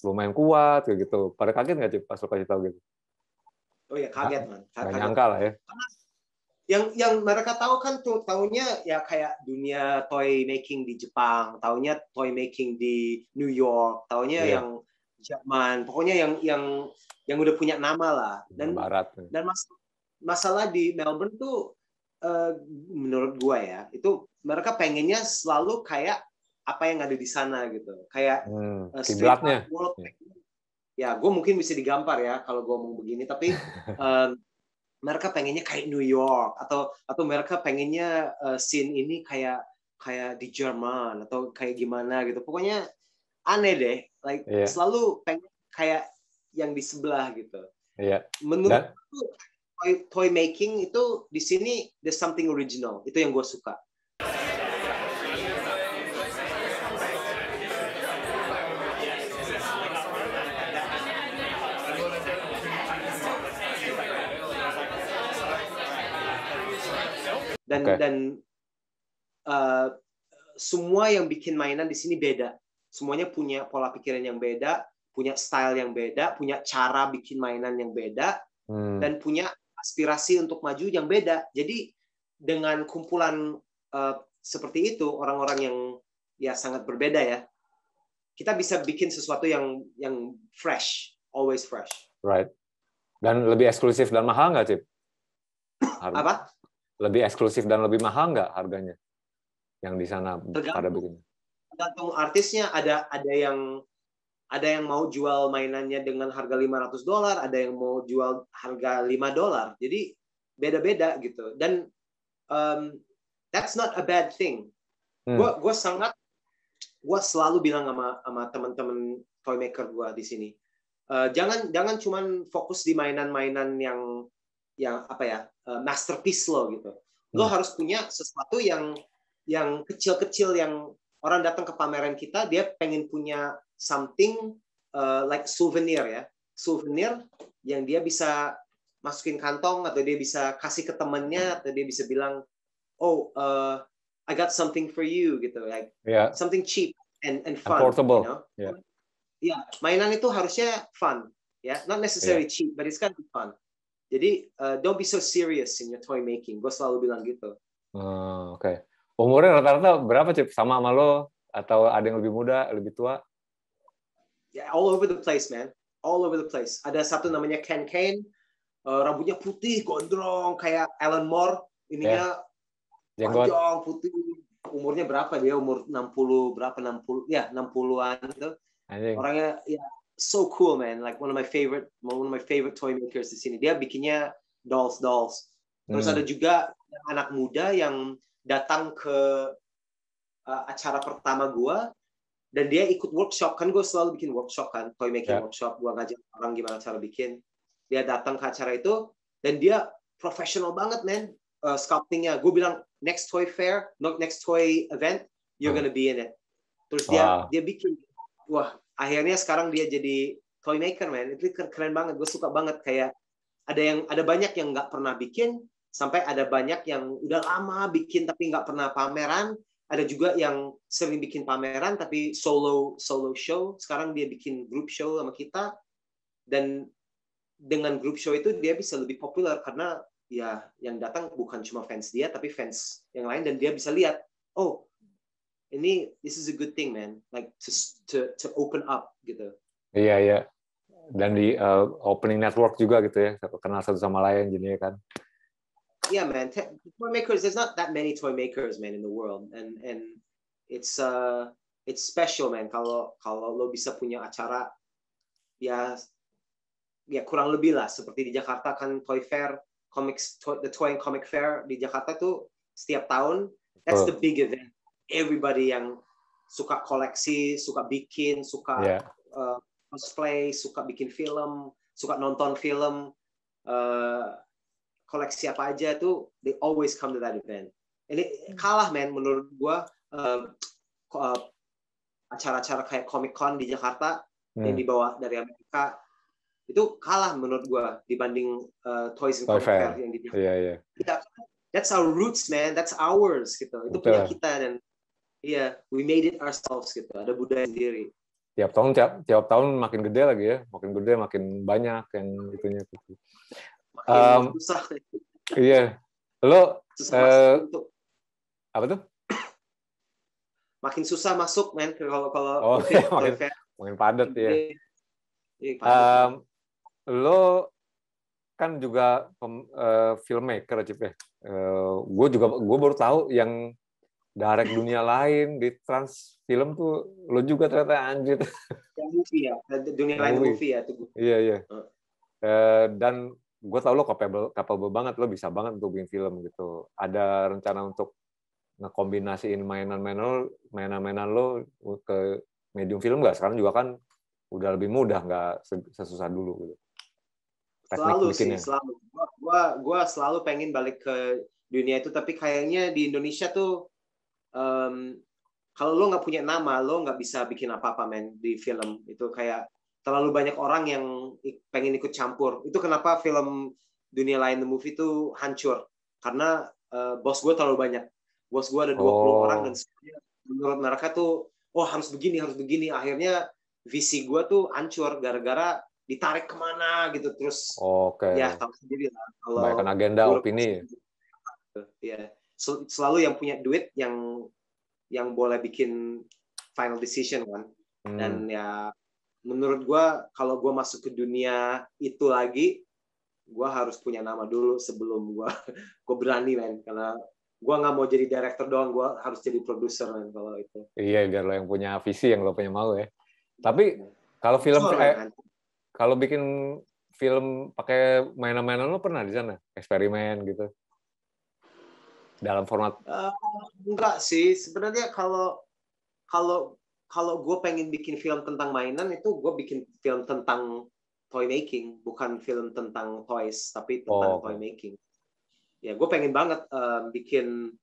lumayan kuat kayak gitu. Pada kaget nggak Cip pas lu kasih tahu gitu? Oh ya kaget man. Nggak nyangka lah ya. Yang mereka tahu kan tuh taunya ya kayak dunia toy making di Jepang, taunya toy making di New York, taunya yang Jerman, pokoknya yang udah punya nama lah. Dan Barat. Dan masalah di Melbourne tuh menurut gua ya, itu mereka pengennya selalu kayak apa yang ada di sana gitu. Kayak kiblatnya. Ya, gue mungkin bisa digampar ya kalau gue ngomong begini, tapi mereka pengennya kayak New York atau mereka pengennya scene ini kayak di Jerman atau kayak gimana gitu. Pokoknya aneh deh, like selalu pengen kayak yang di sebelah gitu. Menurut toy making itu di sini there's something original. Itu yang gue suka. Dan semua yang bikin mainan di sini beda. Semuanya punya pola pikiran yang beda, punya style yang beda, punya cara bikin mainan yang beda, dan punya aspirasi untuk maju yang beda. Jadi dengan kumpulan seperti itu, orang-orang yang ya sangat berbeda ya, kita bisa bikin sesuatu yang fresh, always fresh. Right. Dan lebih eksklusif dan mahal nggak, Cip? Apa? Lebih eksklusif dan lebih mahal nggak harganya yang di sana pada bikin? Tergantung artisnya. Ada yang mau jual mainannya dengan harga $500, ada yang mau jual harga $5. Jadi beda-beda gitu. Dan that's not a bad thing. Gue selalu bilang sama teman-teman toy maker gue di sini, jangan cuman fokus di mainan-mainan yang apa ya, masterpiece lo gitu. Lo harus punya sesuatu yang kecil-kecil, yang orang datang ke pameran kita, dia pengen punya something like souvenir ya. Souvenir yang dia bisa masukin kantong, atau dia bisa kasih ke temannya, atau dia bisa bilang, oh, I got something for you gitu, like something cheap and fun. And portable. You know? Mainan itu harusnya fun, not necessarily cheap, but it's gotta be fun. Jadi don't be so serious in your toy making. Gue selalu bilang gitu. Oke. Umurnya rata-rata berapa, Cip? Sama lo? Atau ada yang lebih muda, lebih tua? All over the place, man. All over the place. Ada satu namanya Ken Kane. Rambutnya putih, gondrong, kayak Alan Moore. Ininya panjang, putih. Umurnya berapa dia? Umur 60, berapa? 60, 60-an tuh. Orangnya, so cool, man. Like one of my favorite toy makers di sini. Dia bikinnya dolls. Terus ada juga anak muda yang datang ke acara pertama gue, dan dia ikut workshop. Kan gue selalu bikin workshop kan, toy making workshop. Gue ngajak orang gimana cara bikin. Dia datang ke acara itu, dan dia profesional banget, man. Sculptingnya. Gue bilang, next toy event, you're gonna be in it. Terus dia bikin. Wah, akhirnya sekarang dia jadi toy maker, man. Itu keren banget. Gue suka banget. Kayak ada banyak yang nggak pernah bikin, sampai ada banyak yang udah lama bikin tapi nggak pernah pameran. Ada juga yang sering bikin pameran tapi solo show. Sekarang dia bikin group show sama kita, dan dengan group show itu dia bisa lebih populer karena ya yang datang bukan cuma fans dia tapi fans yang lain, dan dia bisa lihat, oh, this is a good thing, man. Like to open up gitu. Iya. Dan di opening network juga gitu ya, kenal satu sama lain jadinya kan. Yeah, man. Toy makers, there's not that many toy makers, man, in the world, and it's special, man. Kalau lo bisa punya acara, ya kurang lebih lah seperti di Jakarta kan, Toy Fair, the Toy and Comic Fair di Jakarta tuh setiap tahun. That's the big event. Everybody yang suka koleksi, suka bikin, suka cosplay, suka bikin film, suka nonton film, koleksi apa aja tuh, they always come to that event. Ini kalah man menurut gua acara-acara kayak Comic Con di Jakarta yang dibawa dari Amerika itu kalah menurut gua dibanding Toys and Comic Fair yang di Jakarta. Iya. That's our roots man, that's ours gitu. Itu punya kita dan we made it ourselves gitu. Ada budaya sendiri. Tiap tahun makin gede lagi ya, makin banyak yang itunya gitu. Makin susah. Iya. Lo apa tuh? Makin susah masuk men kalau makin padat ya. Lo kan juga filmmaker Cip ya. Gue baru tahu yang direct dunia lain di Trans Film tuh lo juga ternyata anjir. Yang movie ya, dunia lain movie ya tuh. Iya. Dan gue tau lo capable banget, lo bisa banget untuk bikin film gitu. Ada rencana untuk ngekombinasiin mainan-mainan lo ke medium film nggak? Sekarang juga kan udah lebih mudah, nggak sesusah dulu gitu. Selalu sih, selalu. Gua selalu pengen balik ke dunia itu, tapi kayaknya di Indonesia tuh kalau lo nggak punya nama, lo nggak bisa bikin apa-apa men di film. Itu kayak terlalu banyak orang yang pengen ikut campur. Itu kenapa film dunia lain the movie itu hancur. Karena bos gue terlalu banyak. Bos gue ada 20 orang dan menurut mereka tuh harus begini. Akhirnya visi gue tuh hancur gara-gara ditarik kemana gitu terus. Ya tahu sendiri lah. Kalau banyak agenda opini. Ya, selalu yang punya duit yang boleh bikin final decision kan. Dan ya menurut gue kalau gue masuk ke dunia itu lagi, gue harus punya nama dulu sebelum gue berani men, karena gue nggak mau jadi director doang, gue harus jadi produser men kalau itu. Iya, biar lo yang punya visi, yang lo punya mau ya. Tapi kalau film kalau bikin film pakai mainan-mainan lo pernah di sana eksperimen gitu dalam format? Enggak sih sebenarnya. Kalau gue pengen bikin film tentang mainan itu gue bikin film tentang toy making, bukan film tentang toys tapi tentang toy making. Ya gue pengen banget bikin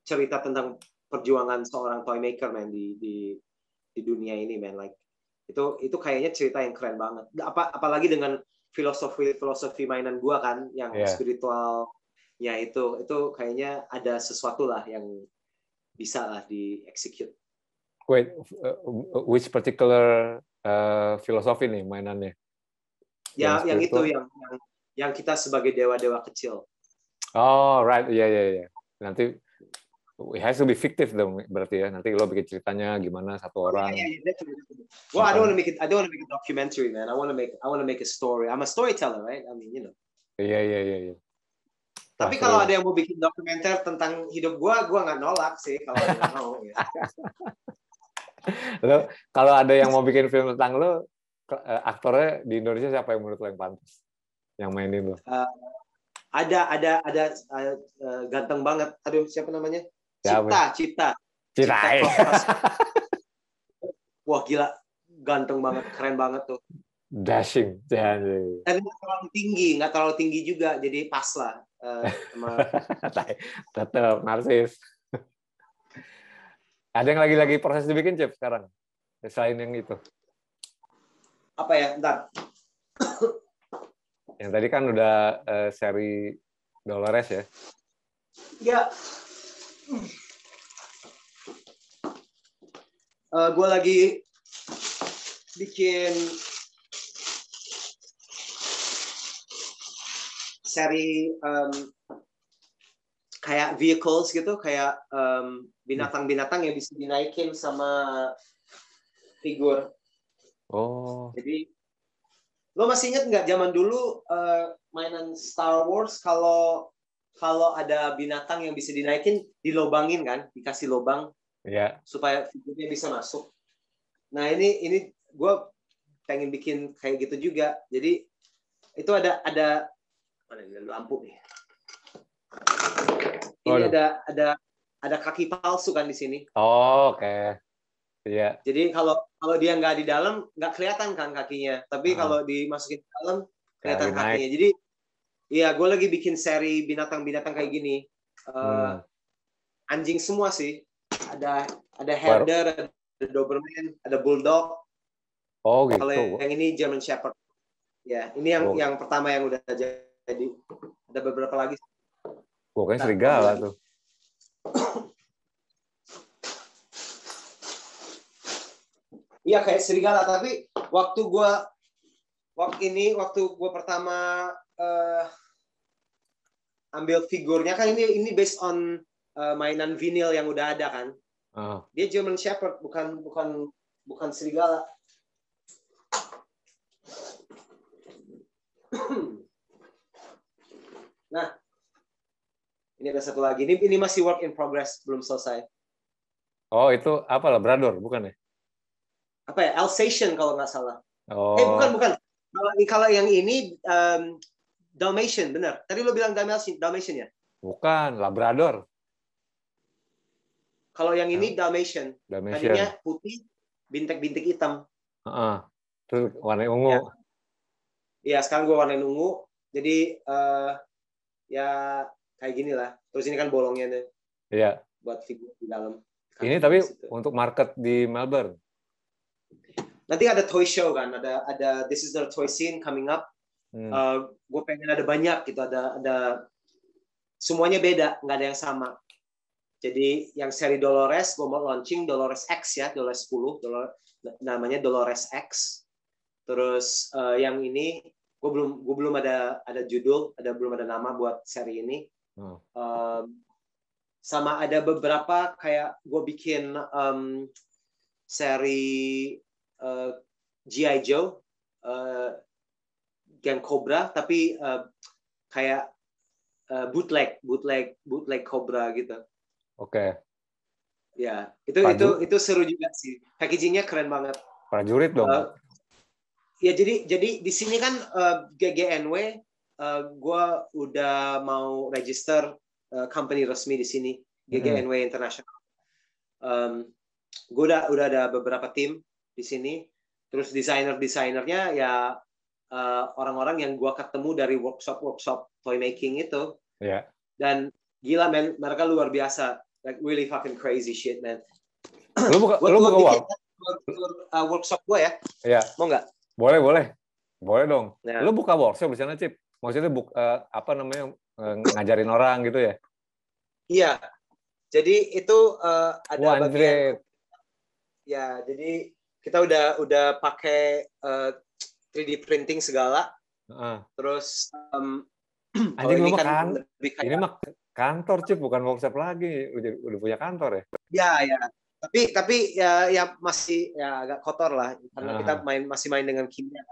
cerita tentang perjuangan seorang toy maker man di dunia ini man, like itu kayaknya cerita yang keren banget. Apalagi dengan filosofi mainan gue kan yang spiritualnya itu kayaknya ada sesuatu lah yang bisa lah di-execute. Wait, which particular philosophy nih mainannya? Yang itu yang kita sebagai dewa-dewa kecil. Oh, right. Iya. Nanti it has to be fictive dong berarti ya. Nanti lo bikin ceritanya gimana satu orang. Well, I don't want to make a documentary, man. I want to make a story. I'm a storyteller, right? I mean, you know. Iya. Tapi kalau ada yang mau bikin dokumenter tentang hidup gue nggak nolak sih kalau ada yang mau. Ya. Lo, kalau ada yang mau bikin film tentang lo, aktornya di Indonesia siapa yang menurut lo yang pantas yang mainin lo? Ada ganteng banget. Aduh, siapa namanya? Cipta. Wah gila, ganteng banget, keren banget tuh. Dashing. Dan nggak terlalu tinggi juga, jadi pas lah. Tetap narsis. Ada yang lagi proses dibikin Cip sekarang selain yang itu? Apa ya? Bentar. Yang tadi kan udah seri Dolores ya? Ya. Gue lagi bikin seri kayak vehicles gitu, kayak binatang-binatang yang bisa dinaikin sama figur. Jadi lo masih ingat nggak zaman dulu mainan Star Wars kalau ada binatang yang bisa dinaikin dilobangin kan, dikasih lobang supaya figurnya bisa masuk. Nah ini gue pengen bikin kayak gitu juga. Jadi itu ada lampu nih. Ini ada kaki palsu kan di sini. Oke. Iya. Jadi kalau dia nggak di dalam nggak kelihatan kan kakinya, tapi kalau dimasukin ke dalam kelihatan kakinya. Jadi iya, gue lagi bikin seri binatang-binatang kayak gini. Anjing semua sih. Ada Herder, ada Doberman, ada Bulldog. Oh gitu. Kalau yang ini German Shepherd. Ya, ini yang pertama yang udah jadi. Ada beberapa lagi. Gue kan serigala tuh. Iya kayak serigala, tapi waktu gue pertama ambil figurnya kan ini based on mainan vinil yang udah ada kan. Dia German Shepherd, bukan serigala. Nah, ini ada satu lagi. Ini masih work in progress, belum selesai. Oh, itu apa, Labrador, bukan ya? Apa ya? Alsatian kalau nggak salah. Oh. Bukan. Kalau yang ini Dalmatian, benar. Tadi lo bilang Dalmatian ya? Bukan, Labrador. Kalau yang ini Dalmatian. Tadinya putih, bintik-bintik hitam. Terus warna ungu. Iya, sekarang gue warnain ungu. Jadi ya kayak gini lah. Terus ini kan bolongnya nih. Iya. Buat figur di dalam. Ini tapi untuk market di Melbourne. Nanti ada toy show kan, ada This is the toy scene coming up. Gue pengen ada banyak gitu, ada semuanya beda, nggak ada yang sama. Jadi yang seri Dolores gue mau launching Dolores X ya, Dolores 10, namanya Dolores X. Terus yang ini gue belum ada judul, belum ada nama buat seri ini. Sama ada beberapa kayak gue bikin seri G.I. Joe, Gang Cobra, tapi kayak bootleg Cobra gitu. Oke. Ya, itu seru juga sih. Packagingnya keren banget. Prajurit dong. Ya jadi di sini kan GGNW, gue udah mau register company resmi di sini, GGNW International. Gue udah ada beberapa tim di sini, terus desainernya ya orang-orang yang gue ketemu dari workshop toy making itu. Yeah. Dan gila men, mereka luar biasa, like really fucking crazy shit man. Lu buka workshop gue ya? Iya. Mau nggak? Boleh dong. Ya. Lu buka workshop di sana, Cip? Maksudnya ngajarin orang gitu ya? Iya. Jadi itu ada bagian. Ya, jadi kita udah pakai 3D printing segala. Terus anjing, lu kan ini mah kantor, Cip, bukan workshop lagi. Udah punya kantor ya? Ya. Tapi ya masih ya agak kotor lah karena kita masih main dengan kimia.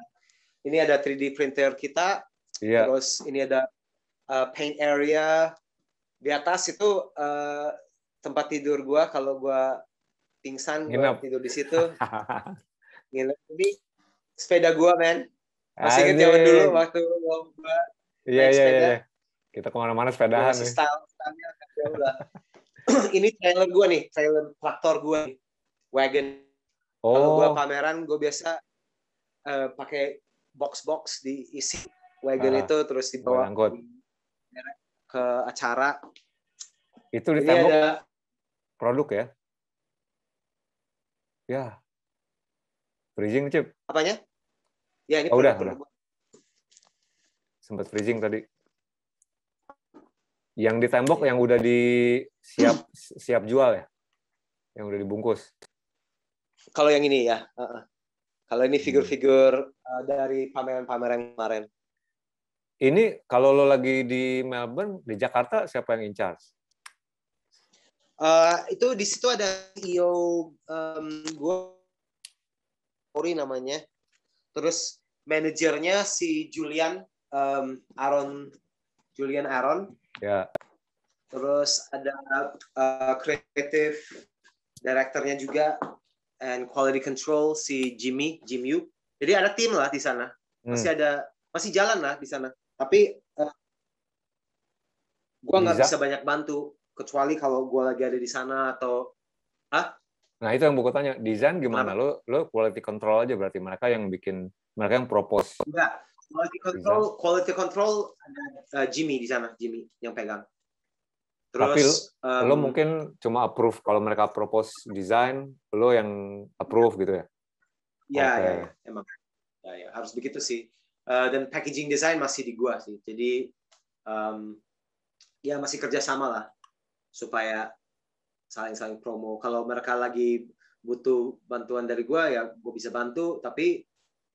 Ini ada 3D printer kita. Terus ini ada paint area. Di atas itu tempat tidur gua kalau gua pingsan, gua tidur di situ. Ini sepeda gua, men. Masih ingat zaman dulu waktu gua main sepeda. Iya. Kita kemana-mana sepedahan nih. Style-nya jauh lah. Ini trailer gua nih, trailer traktor gua nih. Wagon. Kalau gua pameran, gua biasa pakai box diisi wagon itu terus dibawa ke acara. Itu di tembok ada produk ya? Ya. Freezing, Cip. Apanya? Ya, ini udah. Sempat freezing tadi. Yang di tembok yang udah siap jual ya? Yang udah dibungkus. Kalau yang ini ya. Kalau ini figur-figur dari pameran-pameran kemarin. Ini kalau lo lagi di Melbourne, di Jakarta siapa yang in charge? Itu di situ ada CEO gue, Ori namanya. Terus manajernya si Julian Aaron. Ya. Terus ada creative directornya juga and quality control si Jim Yu. Jadi ada tim lah di sana. Masih jalan lah di sana. Tapi gue nggak bisa banyak bantu kecuali kalau gue lagi ada di sana atau Nah, itu yang buku tanya. Desain gimana? Lo quality control aja berarti. Mereka yang propose. Enggak. Quality control ada Jimmy di sana, Jimmy yang pegang. Terus tapi lo mungkin cuma approve kalau mereka propose desain, lo yang approve gitu ya? Ya, emang. Ya, harus begitu sih. Dan packaging design masih di gua sih. Jadi ya masih kerjasama lah supaya saling promo. Kalau mereka lagi butuh bantuan dari gua ya gua bisa bantu. Tapi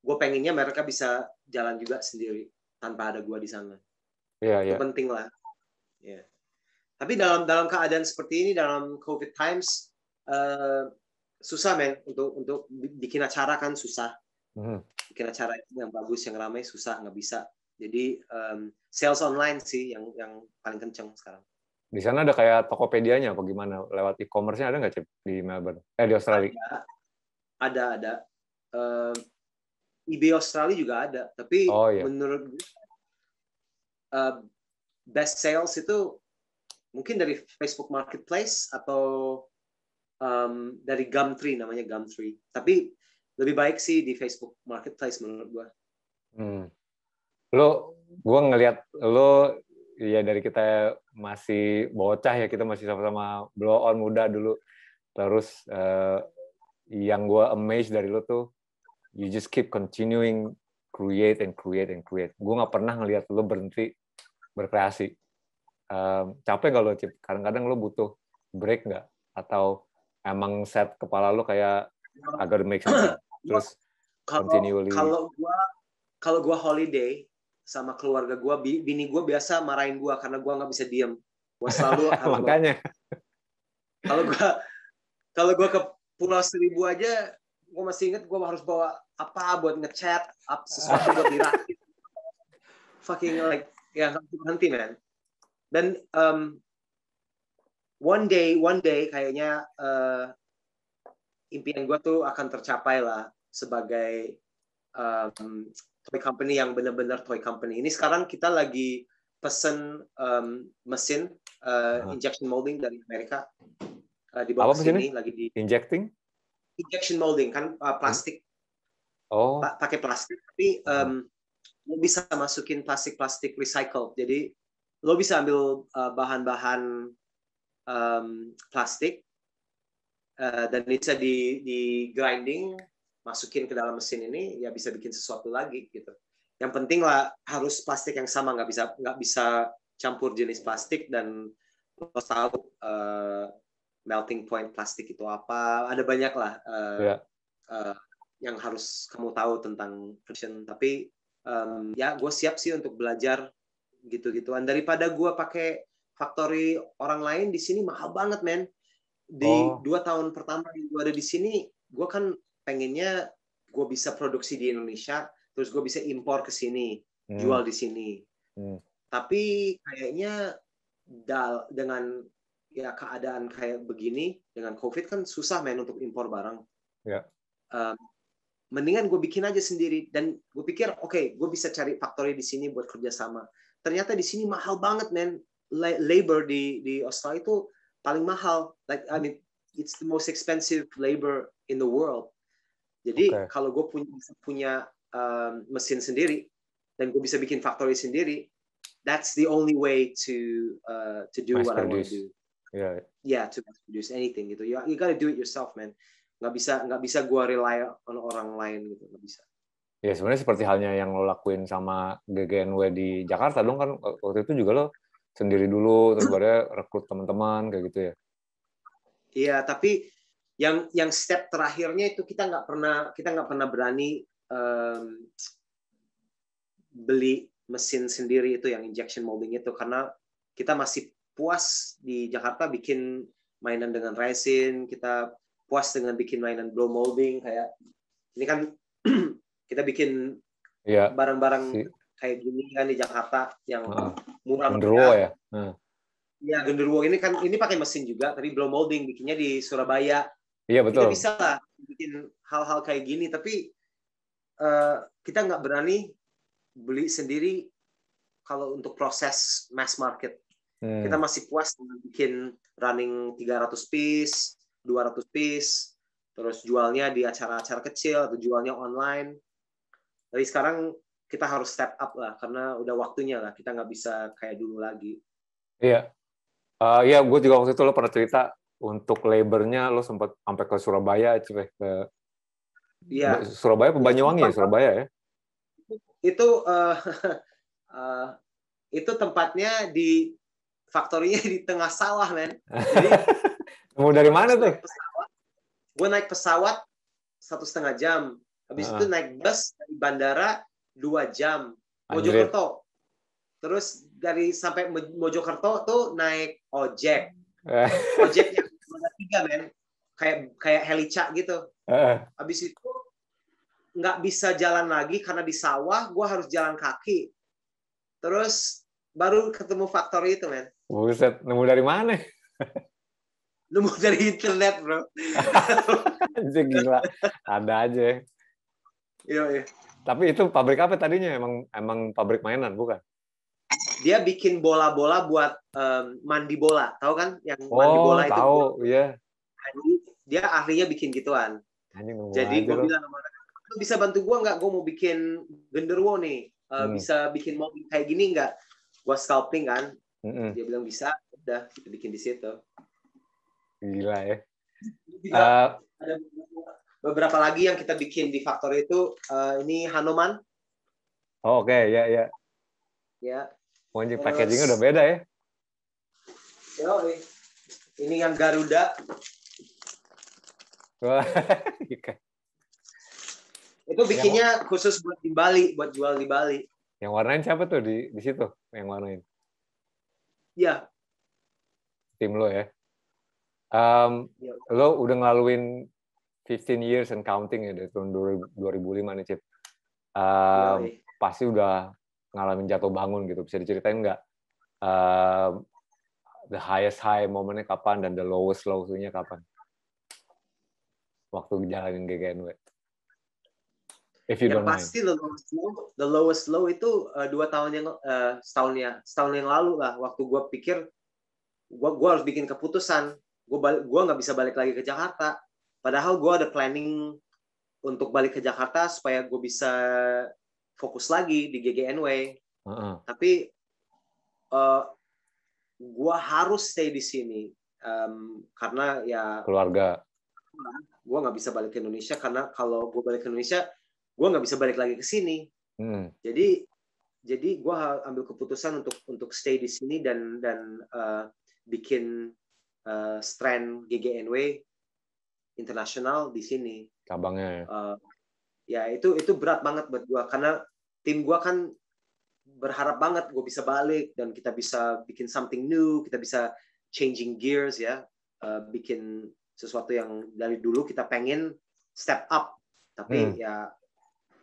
gua pengennya mereka bisa jalan juga sendiri tanpa ada gua di sana. Itu penting lah. Ya. Tapi dalam keadaan seperti ini, dalam COVID times, susah men untuk bikin acara kan susah. Bikin acara yang bagus, yang ramai susah, nggak bisa. Jadi sales online sih yang paling kenceng sekarang. Di sana ada kayak Tokopedia-nya apa gimana? Lewat e-commerce-nya ada nggak, Cip, di Melbourne? Di Australia? Ada. eBay Australia juga ada. Tapi menurut gue, best sales itu mungkin dari Facebook Marketplace atau dari Gumtree, namanya Gumtree. Tapi lebih baik sih di Facebook Marketplace menurut gue. Gue ngelihat lo ya dari kita masih bocah ya, kita masih sama-sama blow on muda dulu. Terus yang gue amazed dari lo tuh, you just keep continuing create. Gue nggak pernah ngelihat lo berhenti berkreasi. Capek nggak lo, Cip? Kadang-kadang lo butuh break nggak? Atau emang set kepala lo kayak agak make something? Terus continually. Kalau gue holiday sama keluarga gue, bini gue biasa marahin gue karena gue nggak bisa diem. Gue selalu makanya. Kalau gue ke Pulau Seribu aja, gue masih inget gue harus bawa apa buat ngechat, sesuatu buat dirakit. Fucking like ya nggak berhenti man. Dan one day kayaknya impian gue tuh akan tercapai lah sebagai toy company yang benar-benar toy company. Ini sekarang kita lagi pesen mesin injection molding dari Amerika. Dibawa ke sini lagi di injection molding kan plastik. Pakai plastik tapi lo bisa masukin plastik recycle. Jadi lo bisa ambil bahan-bahan plastik dan bisa di grinding, masukin ke dalam mesin ini, ya bisa bikin sesuatu lagi gitu. Yang penting lah harus plastik yang sama, nggak bisa campur jenis plastik. Dan lo tahu melting point plastik itu apa, ada banyak lah yang harus kamu tahu tentang friction. Tapi ya gue siap sih untuk belajar gitu-gituan daripada gue pakai factory orang lain. Di sini mahal banget men. Di 2 tahun pertama gue ada di sini, gue kan pengennya gue bisa produksi di Indonesia, terus gue bisa impor ke sini, jual di sini. Tapi kayaknya dengan ya keadaan kayak begini, dengan COVID kan susah men untuk impor barang. Mendingan gue bikin aja sendiri. Dan gue pikir, oke, gue bisa cari factory di sini buat kerjasama. Ternyata di sini mahal banget men. Labor di Australia itu paling mahal. Like I mean, it's the most expensive labor in the world. Jadi kalau gue punya mesin sendiri dan gue bisa bikin factory sendiri, that's the only way to do what I want to do. Yeah, to produce anything gitu. You gotta do it yourself, man. Nggak bisa gue rely on orang lain gitu, nggak bisa. Ya sebenarnya seperti halnya yang lo lakuin sama GGNW di Jakarta dong kan, waktu itu juga lo sendiri dulu, terus baru rekrut teman-teman kayak gitu ya. Iya, tapi yang step terakhirnya itu kita nggak pernah berani beli mesin sendiri itu yang injection molding itu, karena kita masih puas di Jakarta bikin mainan dengan resin, kita puas dengan bikin mainan blow molding. Kayak ini kan kita bikin barang-barang kayak gini kan di Jakarta yang murah. Genderuwo ya. Ya, genderuwo ini kan ini pakai mesin juga, tapi blow molding bikinnya di Surabaya. Iya betul. Kita bisa lah bikin hal-hal kayak gini, tapi kita nggak berani beli sendiri kalau untuk proses mass market. Kita masih puas dengan bikin running 300 piece, 200 piece, terus jualnya di acara-acara kecil atau jualnya online. Tapi sekarang kita harus step up lah karena udah waktunya lah, kita nggak bisa kayak dulu lagi. Iya. Iya, gue juga waktu itu lo pernah cerita untuk labor-nya lo sempat sampai ke Surabaya, ke Surabaya, ke Banyuwangi ya, Surabaya ya. Itu itu tempatnya di faktorinya di tengah sawah, men. Jadi mau dari mana tuh? Gue naik pesawat 1,5 jam, habis itu naik bus dari bandara 2 jam, Mojokerto. Terus dari sampai Mojokerto tuh naik ojek. Ojek yang roda 3, men. Kayak helica gitu. Habis itu nggak bisa jalan lagi karena di sawah, gue harus jalan kaki. Terus baru ketemu Factory itu, men. Buset, nemu dari mana? Nemu dari internet, bro. Anjir, gila. Ada aja. Iya. Tapi itu pabrik apa tadinya? Emang pabrik mainan, bukan? Dia bikin bola-bola buat mandi bola, tahu kan? Yang mandi bola itu. Tahu, iya. Dia ahlinya bikin gituan. Jadi gue bilang sama mereka, lu bisa bantu gue nggak? Gue mau bikin genderuwo nih. Bisa bikin mobil kayak gini nggak? Gue sculpting kan. Dia bilang bisa. Udah, kita bikin di situ. Gila ya. Ada beberapa lagi yang kita bikin di Factory itu. Ini Hanuman. Oke, ya. Ya. Mungkin packagingnya udah beda ya. Ini yang Garuda. Itu bikinnya khusus buat di Bali, buat jual di Bali. Yang warnain siapa tuh di situ? Yang warnain? Iya. Tim lo ya. Lo udah ngelaluin 15 years and counting ya dari tahun 2005 nih, Cip. Pasti udah ngalamin jatuh bangun gitu. Bisa diceritain nggak? The highest high momennya kapan dan the lowest low-nya kapan? Waktu jalanin GGNW. If you don't mind. Pasti the lowest low itu 2 tahun yang setahun yang lalu lah, waktu gue pikir gue harus bikin keputusan, gue nggak bisa balik lagi ke Jakarta, padahal gue ada planning untuk balik ke Jakarta supaya gue bisa fokus lagi di GGNW. Tapi gue harus stay di sini karena ya keluarga. Gue nggak bisa balik ke Indonesia karena kalau gue balik ke Indonesia gue nggak bisa balik lagi ke sini. Jadi gue ambil keputusan untuk stay di sini dan bikin strand GGNW internasional di sini. Cabangnya. Ya itu berat banget buat gue karena tim gue kan berharap banget gue bisa balik dan kita bisa bikin something new, kita bisa changing gears ya, bikin sesuatu yang dari dulu kita pengen step up, tapi ya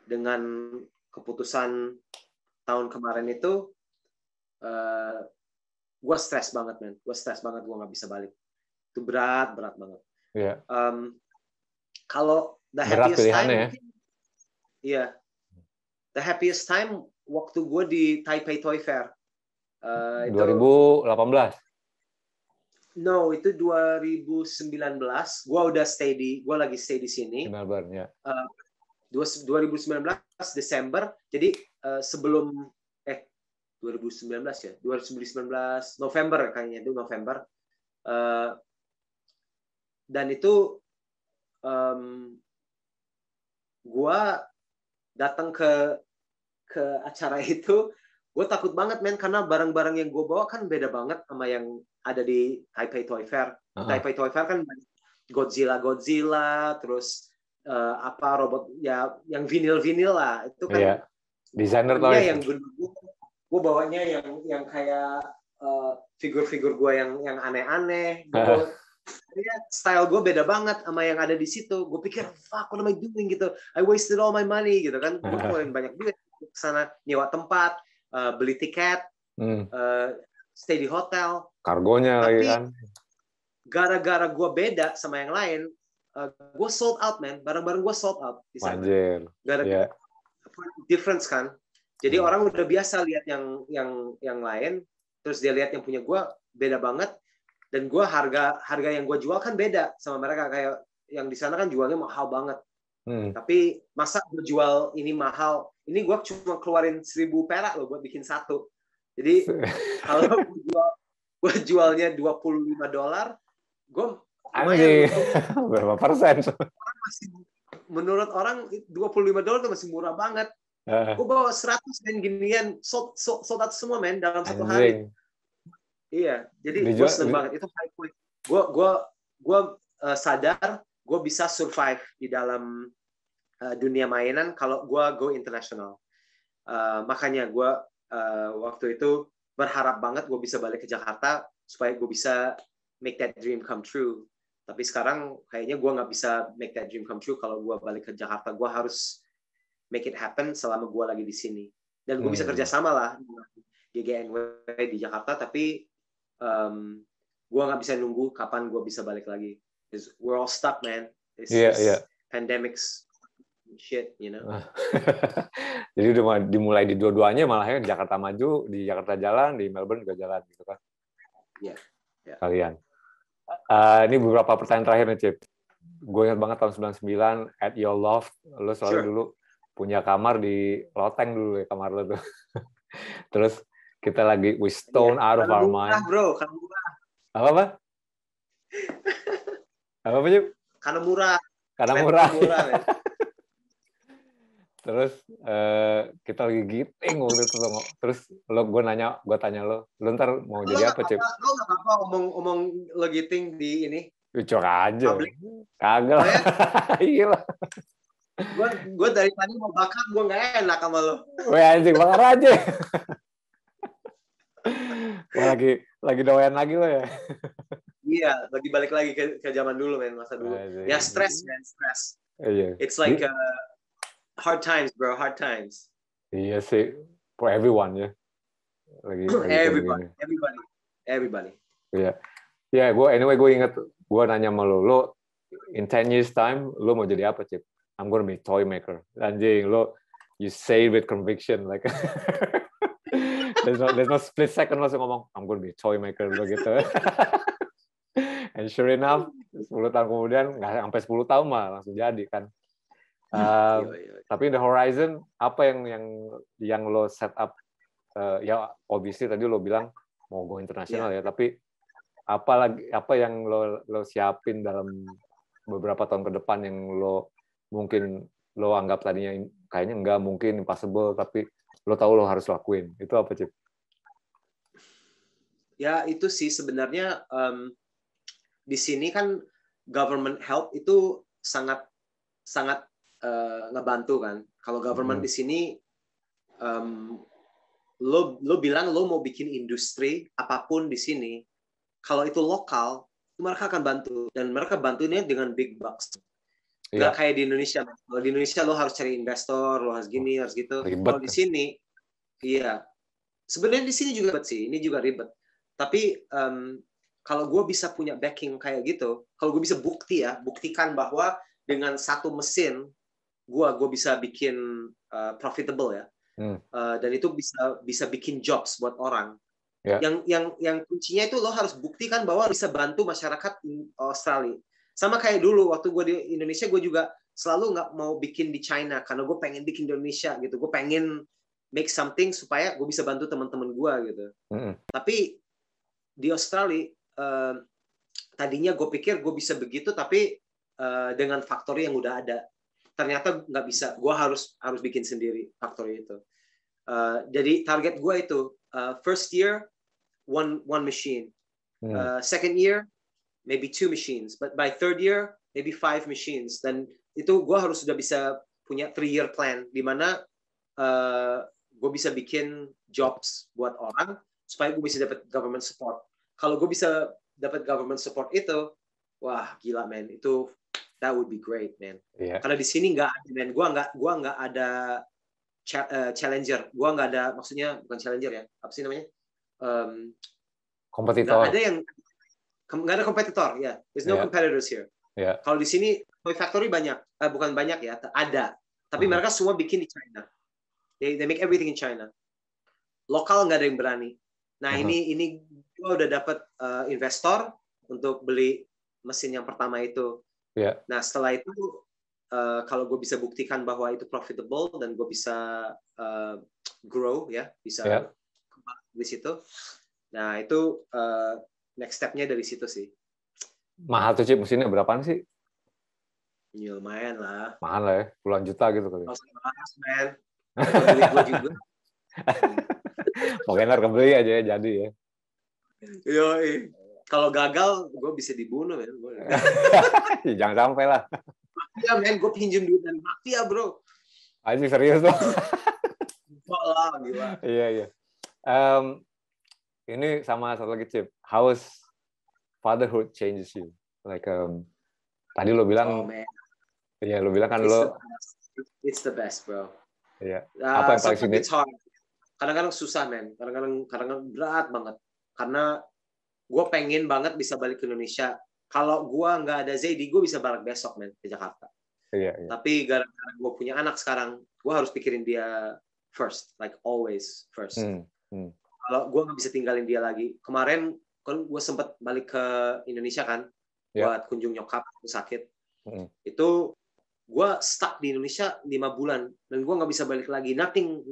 dengan keputusan tahun kemarin itu gue stres banget, man. Gue stres banget, gue nggak bisa balik. Itu berat banget. Yeah. Kalau the happiest time, iya, the happiest time waktu gue di Taipei Toy Fair. 2018. No, itu 2019. Gue lagi stay di sini. Melbourne, ya. 2019 Desember. Jadi sebelum 2019 ya, 2019 November kayaknya, itu November. Dan itu gue datang ke acara itu, gue takut banget, men, karena barang-barang yang gue bawa kan beda banget sama yang ada di Taipei Toy Fair. Taipei Toy Fair kan Godzilla, terus robot ya yang vinil lah, itu kan desainer toy. Yang gue bawanya yang kayak figur-figur gue yang aneh-aneh. Style gue beda banget sama yang ada di situ. Gue pikir, fuck, what am I doing gitu? I wasted all my money gitu kan. Gue keluarin banyak duit ke sana, nyewa tempat, beli tiket, stay di hotel. Kargonya lagi kan. Gara-gara gue beda sama yang lain, gue sold out, man. Barang-barang gue sold out di sana. Gara-gara difference kan. Jadi orang udah biasa lihat yang lain, terus dia lihat yang punya gue beda banget, dan gue harga yang gue jual kan beda sama mereka. Kayak yang di sana kan jualnya mahal banget. Tapi masa gue jual ini mahal? Ini gue cuma keluarin 1.000 perak loh buat bikin satu. Jadi kalau gue jualnya $25, gue anjing. Berapa persen? Menurut orang $25 itu masih murah banget. Gue bawa 100 dan ginian sold out semua men dalam satu hari. Iya, jadi gue seneng banget. Itu high point. Gue sadar gue bisa survive di dalam dunia mainan kalau gue go international. Makanya gue waktu itu berharap banget gue bisa balik ke Jakarta supaya gue bisa make that dream come true. Tapi sekarang kayaknya gue nggak bisa make that dream come true kalau gue balik ke Jakarta. Gue harus make it happen selama gue lagi di sini. Dan gue bisa kerjasama lah dengan GGNW di Jakarta, tapi gue nggak bisa nunggu kapan gue bisa balik lagi. We're all stuck, man. This pandemics shit, you know. Jadi udah dimulai di dua-duanya, malah ya Jakarta maju, di Jakarta jalan, di Melbourne juga jalan, gitu kan? Iya. Kalian. Ini beberapa pertanyaan terakhir nih, Cip. Gue ingat banget tahun 99 at your loft, lo selalu dulu punya kamar di loteng dulu ya, kamar lo tuh. Terus kita lagi we stone out of our mind. Bro, karena murah. Apa? Apa Cip? Karena murah. Karena murah. Terus kita lagi giting waktu itu. Terus gue tanya lo ntar mau jadi apa, Cip? Lo nggak apa-apa omong lo giting di ini? Cocok aja. Kagak lah. Iya lah. Gue dari tadi mau bakar, gue nggak enak sama lo. Weh anjing, bakar aja. Wah, lagi doyan lagi lo ya. Iya, lagi balik lagi ke zaman dulu, men, masa dulu. Ya stress, man, stress. Iya. It's like hard times, bro, hard times. Iya sih, for everyone ya. Everybody. Iya. Ya, gue inget gue nanya sama lo in 10 years time lo mau jadi apa, Cip? I'm gonna be toy maker. Anjing, you say with conviction like there's no split second langsung ngomong I'm gonna be a toy maker begitu. And sure enough 10 tahun kemudian, nggak sampai 10 tahun mah langsung jadi kan. Tapi in the horizon apa yang lo set up, ya obviously tadi lo bilang mau go internasional ya, tapi apa yang lo siapin dalam beberapa tahun ke depan yang mungkin lo anggap tadinya kayaknya nggak mungkin, impossible, tapi lo tahu lo harus lakuin. Itu apa, Cip? Ya, itu sih sebenarnya di sini kan government help itu sangat ngebantu kan. Kalau government di sini lo bilang lo mau bikin industri apapun di sini, kalau itu lokal, mereka akan bantu, dan mereka bantunya dengan big bucks. Nggak kayak di Indonesia. Kalau di Indonesia lo harus cari investor, lo harus gini, harus gitu. Kalau di sini, iya. Sebenarnya di sini juga ribet sih. Ini juga ribet. Tapi kalau gue bisa punya backing kayak gitu, kalau gue bisa buktikan bahwa dengan satu mesin, gue bisa bikin profitable ya. Dan itu bisa bikin jobs buat orang. Yang kuncinya itu lo harus buktikan bahwa bisa bantu masyarakat Australia. Sama kayak dulu waktu gue di Indonesia, gue juga selalu nggak mau bikin di China karena gue pengen bikin di Indonesia gitu. Gue pengen make something supaya gue bisa bantu teman-teman gue gitu. Tapi di Australia tadinya gue pikir gue bisa begitu, tapi dengan factory yang udah ada. Ternyata nggak bisa. Gue harus bikin sendiri factory itu. Jadi target gue itu first year one machine, second year maybe 2 machines, but by third year maybe 5 machines. Dan itu gue harus sudah bisa punya 3-year plan di mana gue bisa bikin jobs buat orang supaya gue bisa dapat government support. Kalau gue bisa dapat government support itu, wah gila man, itu that would be great man. Karena di sini nggak ada man, gue nggak ada challenger, gue nggak ada, maksudnya bukan challenger ya, apa sih namanya? Kompetitor. Nggak ada kompetitor ya. There's no competitors here. Kalau di sini toy factory banyak, bukan banyak ya, ada. Tapi mereka semua bikin di China. They make everything in China. Lokal nggak ada yang berani. Nah ini gue udah dapat investor untuk beli mesin yang pertama itu. Yeah. Nah setelah itu kalau gue bisa buktikan bahwa itu profitable dan gue bisa grow ya, bisa di situ. Nah itu next step-nya dari situ sih. Mahal tuh Cip, mesinnya berapaan sih? Ya, lumayan lah. Mahal lah ya, puluhan juta gitu kali. Mahal, man. Beli gue juga. Pokoknya kebeli aja ya, jadi ya. Yoi. Kalau gagal, gue bisa dibunuh, man. Jangan sampai lah. Iya, men. Gue pinjem duit dari mafia, bro. Aji serius tuh. Gila. Iya. Ini sama satu lagi, Cip. How is fatherhood changes you? Like, tadi lo bilang, iya, lo bilang kan it's the best, bro. Iya. Apa yang paling it's hard. Kadang-kadang susah, men. Kadang-kadang berat banget. Karena gue pengen banget bisa balik ke Indonesia. Kalau gue nggak ada Zaidi, gue bisa balik besok, men, ke Jakarta. Iya. Tapi gara-gara gue punya anak sekarang, gue harus pikirin dia first, like always first. Kalau gue nggak bisa tinggalin dia lagi. Kemarin kan gue sempat balik ke Indonesia kan, buat kunjung nyokap, sakit. Itu gue stuck di Indonesia 5 bulan dan gue nggak bisa balik lagi. Nothing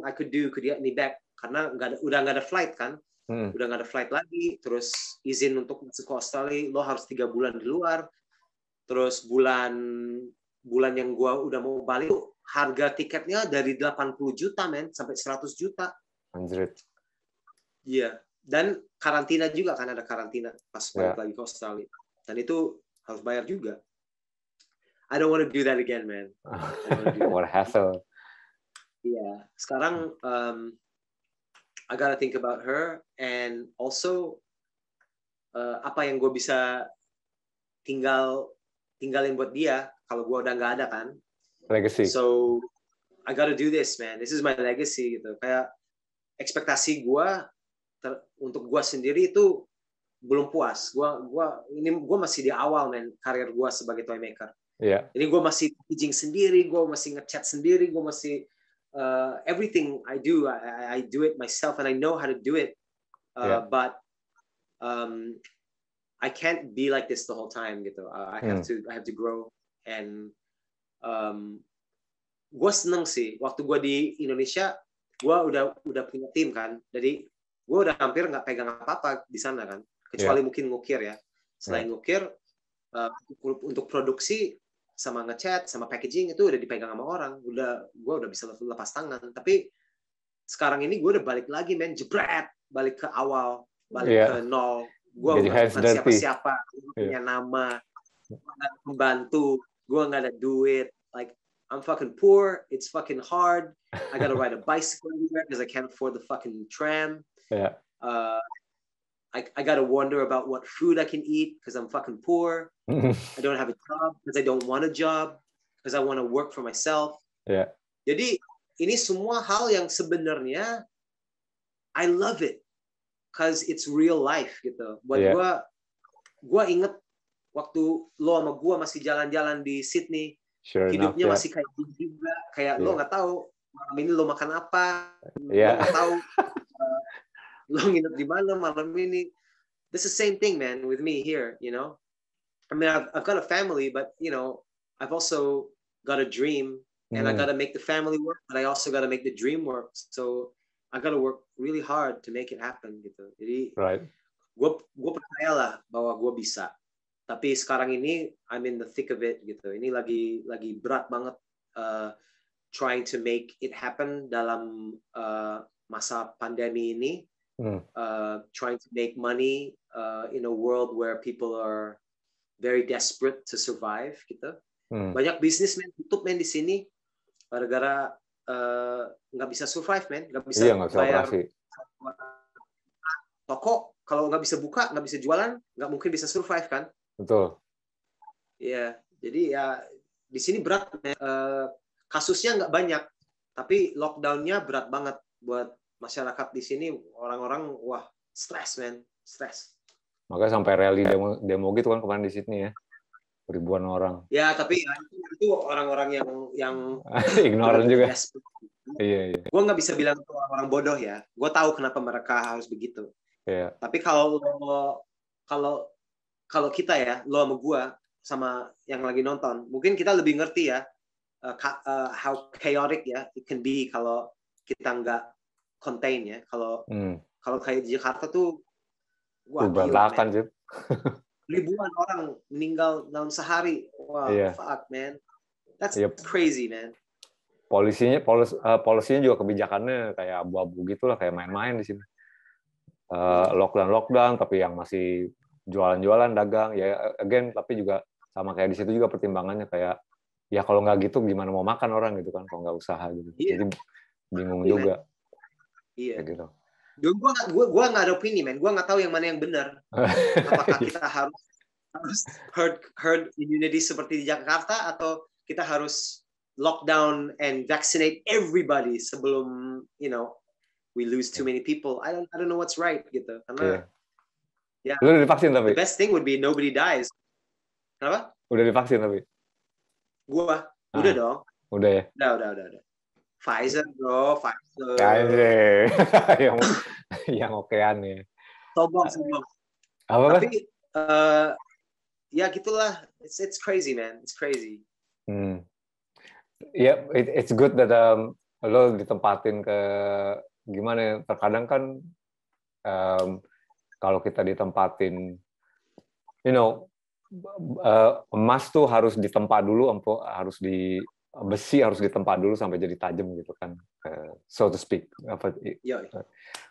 I could do could get me back karena udah nggak ada flight kan. Udah nggak ada flight lagi, terus izin untuk masuk ke Australia lo harus 3 bulan di luar, terus bulan yang gue udah mau balik harga tiketnya dari 80 juta men sampai 100 juta. Anjir. Iya, dan karantina juga kan, ada karantina pas balik lagi ke Australia, dan itu harus bayar juga. I don't want to do that again, man. What a hassle. Iya, sekarang I gotta think about her and also apa yang gue bisa tinggalin buat dia kalau gue udah nggak ada kan. Legacy. So I gotta do this, man. This is my legacy gitu. Kayak ekspektasi gue untuk gue sendiri itu belum puas. Gue masih di awal, man, karir gue sebagai toy maker. Yeah. Ini gue masih packaging sendiri, gue masih ngecat sendiri, gue masih everything I do, I do it myself and I know how to do it. But I can't be like this the whole time gitu. I have to grow and gue seneng sih waktu gue di Indonesia, gue udah punya tim kan, jadi gue udah hampir nggak pegang apa-apa di sana kan, kecuali mungkin ngukir ya. Selain ngukir, untuk produksi sama ngecat sama packaging itu udah dipegang sama orang, gue udah bisa lepas tangan. Tapi sekarang ini gue udah balik lagi, men, jebret, balik ke awal, balik ke nol. Gue bukan siapa-siapa, gue punya nama, gue nggak ada pembantu, gue nggak ada duit. Like I'm fucking poor, it's fucking hard. I gotta ride a bicycle everywhere because I can't afford the fucking tram. Yeah. I gotta wonder about what food I can eat because I'm fucking poor. I don't have a job because I don't want a job because I want to work for myself. Yeah. Jadi ini semua hal yang sebenarnya I love it because it's real life gitu. Buat gue inget waktu lo sama gue masih jalan-jalan di Sydney, hidupnya masih kayak juga, kayak lo nggak tahu malam ini lo makan apa, lo nggak tahu lo nginep di mana malam ini. This is the same thing, man, with me here, you know. I mean, I've got a family, but you know, I've also got a dream, and I got to make the family work, but I also got to make the dream work. So I got to work really hard to make it happen, gitu. Jadi, gue percaya lah bahwa gue bisa. Tapi sekarang ini I'm in the thick of it, gitu. Ini lagi berat banget trying to make it happen dalam masa pandemi ini. Trying to make money in a world where people are very desperate to survive, gitu. Banyak bisnismen tutup, men, di sini gara-gara nggak bisa survive, men, nggak bisa bayar toko. Kalau nggak bisa buka, nggak bisa jualan, nggak mungkin bisa survive kan. Betul. Iya, jadi ya di sini berat, men. Kasusnya nggak banyak, tapi lockdown-nya berat banget buat masyarakat di sini. Orang-orang wah stres, men, stres. Makanya sampai rally demo gitu kan kemarin di Sydney ya, ribuan orang. Ya, tapi itu orang-orang yang ignoran juga. Iya. Gue nggak bisa bilang itu orang bodoh ya. Gue tahu kenapa mereka harus begitu. Iya. Tapi kalau kita ya, lo sama gue, sama yang lagi nonton, mungkin kita lebih ngerti ya how chaotic ya it can be kalau kita nggak contain ya. Kalau kayak di Jakarta tuh, wah gila, man. Ribuan orang meninggal dalam sehari. Wow, fuck, man. That's crazy, man. Polisinya juga kebijakannya kayak abu-abu gitulah, kayak main-main di sini. Lockdown, tapi yang masih jualan-jualan, dagang, ya again, tapi juga sama kayak di situ juga pertimbangannya kayak, ya kalau nggak gitu gimana mau makan orang gitu kan, kalau nggak usaha gitu. Jadi bingung juga. Iya. Kayak gitu. Gue nggak ada opini, man. Gue nggak tahu yang mana yang benar. Apakah kita harus herd immunity seperti di Jakarta, atau kita harus lockdown and vaccinate everybody sebelum we lose too many people. I don't know what's right gitu. Karena lu udah divaksin tapi? The best thing would be nobody dies. Kenapa? Udah divaksin tapi? Gua udah dong. Udah ya? Udah. Pfizer bro, Pfizer. yang okean nih. Sombong. Apa? Tapi ya gitulah. It's crazy, man. It's crazy. Yeah, it's good that lo ditempatin ke gimana ya? Terkadang kan kalau kita ditempatin, emas tuh harus ditempa dulu, besi harus ditempa dulu sampai jadi tajam gitu kan, so to speak,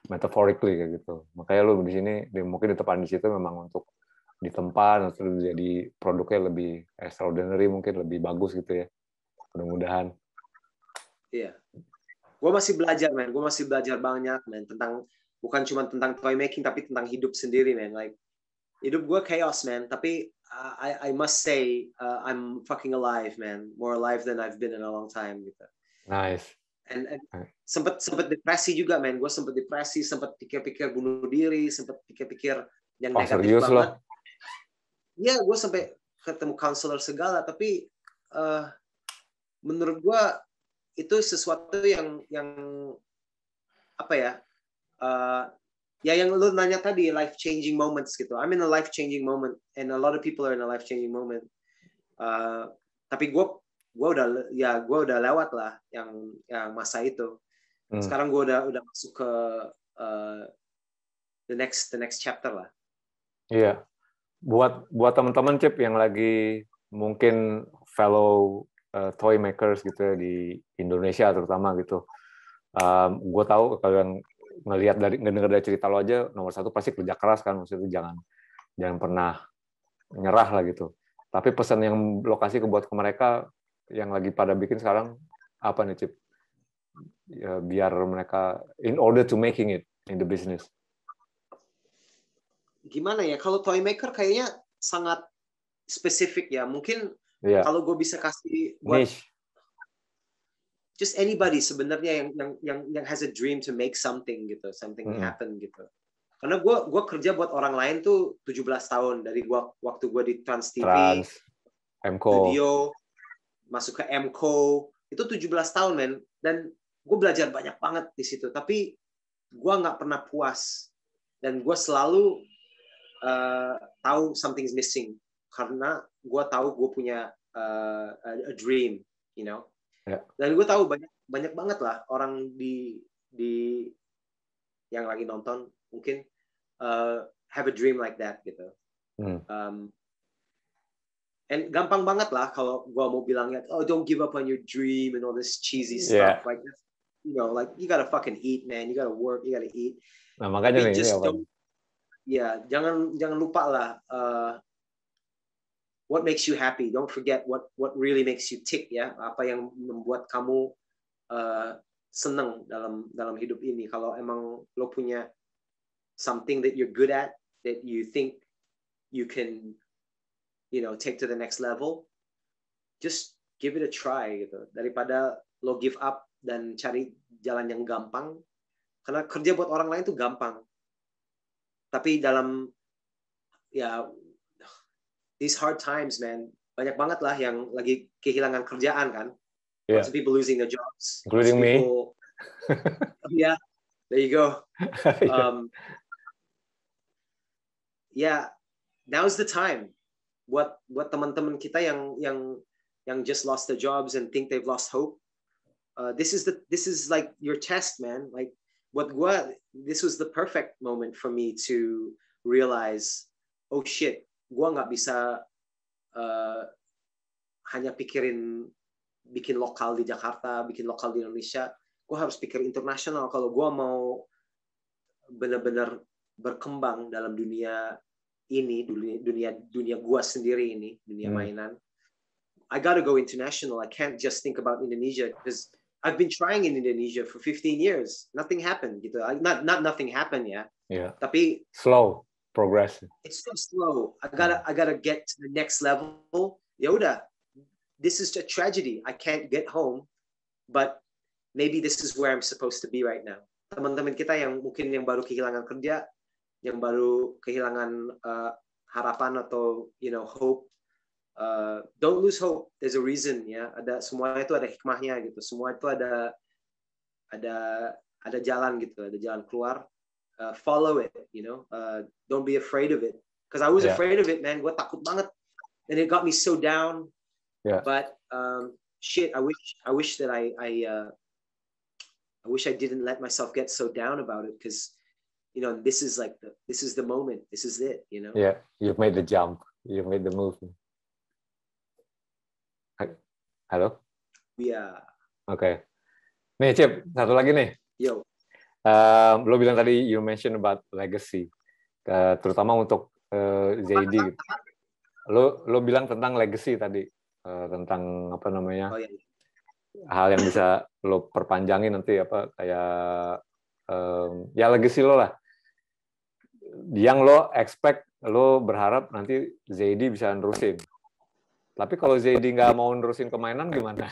metaphorically kayak gitu. Makanya lo di sini mungkin ditempatin di situ memang untuk ditempa, untuk jadi produknya lebih extraordinary, mungkin lebih bagus gitu ya, mudah-mudahan. Iya, gue masih belajar, man. Gue masih belajar banyak, man, bukan cuma tentang toy making, tapi tentang hidup sendiri, man. Like, hidup gue chaos, man. Tapi I must say I'm fucking alive, man. More alive than I've been in a long time, gitu. Nice. And sempet depresi juga, man. Gue sempet depresi, sempet pikir-pikir bunuh diri, sempet pikir-pikir yang negatif banget. Iya, gue sampai ketemu counselor segala. Tapi menurut gue itu sesuatu yang apa ya? Ya yang lu nanya tadi, life changing moments gitu. I'm in a life changing moment, and a lot of people are in a life changing moment. Tapi gue udah lewat lah yang masa itu. Sekarang gue udah masuk ke the next chapter lah. Iya. Buat teman-teman Cip yang lagi mungkin fellow toy makers gitu ya, di Indonesia terutama gitu. Gue tahu kalian ngedengar dari cerita lo aja, nomor satu pasti kerja keras kan, maksudnya jangan pernah nyerah lah gitu. Tapi pesan yang lo kasih buat ke mereka yang lagi pada bikin sekarang apa nih Cip? Ya, biar mereka in order to making it in the business. Gimana ya? Kalau toy maker kayaknya sangat spesifik ya. Mungkin kalau gue bisa kasih buat niche. Just anybody sebenarnya yang has a dream to make something gitu, something happen gitu. Karena gue kerja buat orang lain tuh 17 tahun dari waktu gue di Trans TV, studio, masuk ke MCO, itu 17 tahun, men. Dan gue belajar banyak banget di situ. Tapi gue nggak pernah puas, dan gue selalu tahu something's missing karena gue tahu gue punya a dream, you know. Dan gue tahu banyak banget lah orang di yang lagi nonton mungkin have a dream like that gitu. And gampang banget lah kalau gue mau bilangnya, oh don't give up on your dream and all this cheesy stuff like this. You know, like you gotta fucking eat, man. You gotta work, you gotta eat. Nah makanya nih, jangan lupa lah. What makes you happy? Don't forget what really makes you tick ya. Apa yang membuat kamu senang dalam hidup ini. Kalau emang lo punya something that you're good at, that you think you can, take to the next level, just give it a try gitu. Daripada lo give up dan cari jalan yang gampang. Karena kerja buat orang lain tuh gampang. Tapi dalam these hard times, man, banyak banget lah yang lagi kehilangan kerjaan kan. Lots of people losing their jobs, including me. Yeah, there you go. Now's the time. buat teman-teman kita yang just lost their jobs and think they've lost hope, this is like your test, man. Like buat gue, this was the perfect moment for me to realize, oh shit, gue nggak bisa hanya pikirin bikin lokal di Jakarta, bikin lokal di Indonesia. Gue harus pikir internasional kalau gue mau benar-benar berkembang dalam dunia ini, dunia gue sendiri ini, dunia mainan. I gotta go international. I can't just think about Indonesia because I've been trying in Indonesia for 15 years. Nothing happened gitu. Not nothing happened ya. Yeah. Tapi slow progress. It's so slow. I gotta get to the next level. Ya udah. This is a tragedy. I can't get home, but maybe this is where I'm supposed to be right now. Teman-teman kita yang mungkin yang baru kehilangan kerja, yang baru kehilangan harapan atau hope, don't lose hope. There's a reason ya. Ada semua itu ada hikmahnya gitu. Semua itu ada jalan gitu. Ada jalan keluar. Follow it. Don't be afraid of it. Because I was afraid of it, man. Gue takut banget, and it got me so down. Yeah. But shit, I wish that I wish I didn't let myself get so down about it, because this is the moment. This is it. Yeah, you've made the jump. You've made the move. Halo? Iya. Oke. Nih, Cip, satu lagi nih. Yo. Lo bilang tadi you mention about legacy, terutama untuk ZD. Lo bilang tentang legacy tadi, tentang apa namanya, hal yang bisa lo perpanjangin nanti kayak ya legacy lo lah. Yang lo expect, lo berharap nanti ZD bisa nerusin. Tapi kalau ZD nggak mau nerusin ke mainan gimana?